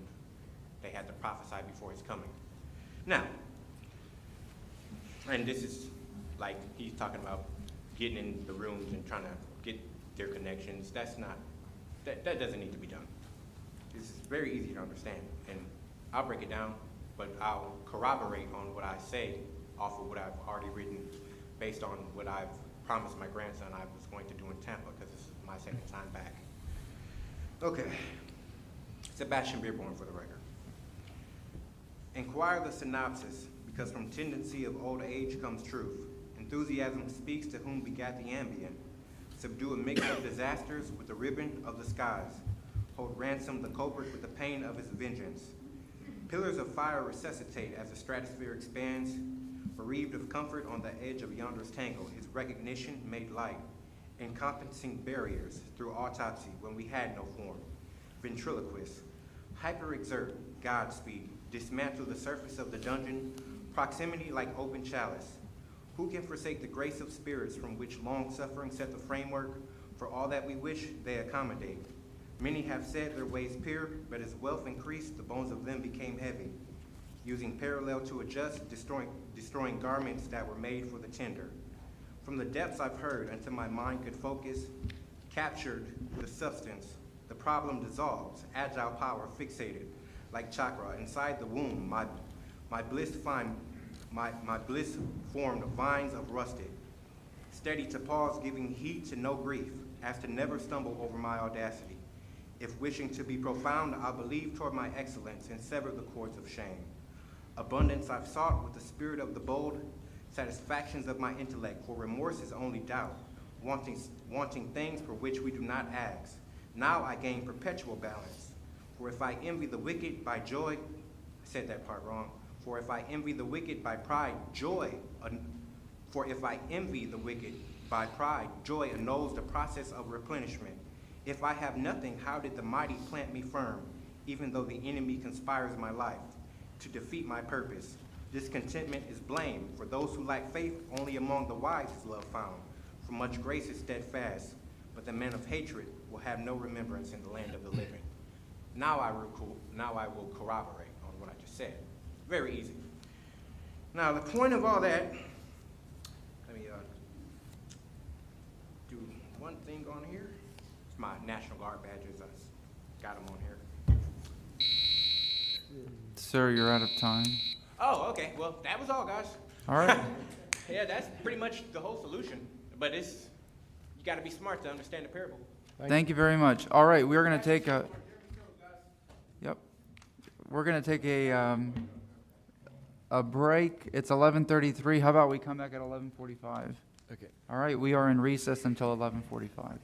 they had to prophesy before his coming. Now, and this is like he's talking about getting in the rooms and trying to get their connections. That's not, that doesn't need to be done. This is very easy to understand, and I'll break it down, but I'll corroborate on what I say off of what I've already written based on what I've promised my grandson I was going to do in Tampa, because this is my second time back. Okay, Sebastian Beerborn for the record. Inquire the synopsis, because from tendency of old age comes truth. Enthusiasm speaks to whom begat the ambient. Subdue a mix of disasters with the ribbon of the skies. Hold ransom the culprit with the pain of his vengeance. Pillars of fire resuscitate as the stratosphere expands. Bereaved of comfort on the edge of yonder's tangle, his recognition made light. Encompassing barriers through autopsy when we had no form. Ventriloquist, hyperexert, Godspeed, dismantle the surface of the dungeon, proximity like open chalice. Who can forsake the grace of spirits from which long suffering set the framework? For all that we wish, they accommodate. Many have said their ways pure, but as wealth increased, the bones of them became heavy. Using parallel to adjust, destroying garments that were made for the tender. From the depths I've heard until my mind could focus, captured the substance, the problem dissolves, agile power fixated, like chakra inside the womb. My bliss formed vines of rusted, steady to pause, giving heed to no grief, as to never stumble over my audacity. If wishing to be profound, I'll believe toward my excellence and sever the cords of shame. Abundance I've sought with the spirit of the bold, satisfactions of my intellect, for remorse is only doubt, wanting things for which we do not ask. Now I gain perpetual balance. For if I envy the wicked by joy, I said that part wrong. For if I envy the wicked by pride, joy annuls the process of replenishment. If I have nothing, how did the mighty plant me firm, even though the enemy conspires my life to defeat my purpose? Discontentment is blame. For those who lack faith, only among the wise is love found. For much grace is steadfast, but the man of hatred will have no remembrance in the land of the living. Now I will corroborate on what I just said. Very easy. Now the point of all that, let me do one thing on here. It's my National Guard badges. I got them on here. Sir, you're out of time. Oh, okay. Well, that was all, guys. All right. Yeah, that's pretty much the whole solution. But you got to be smart to understand the parable. Thank you very much. All right, we're going to take a... Yep. We're going to take a break. It's 11:33. How about we come back at 11:45? Okay. All right, we are in recess until 11:45.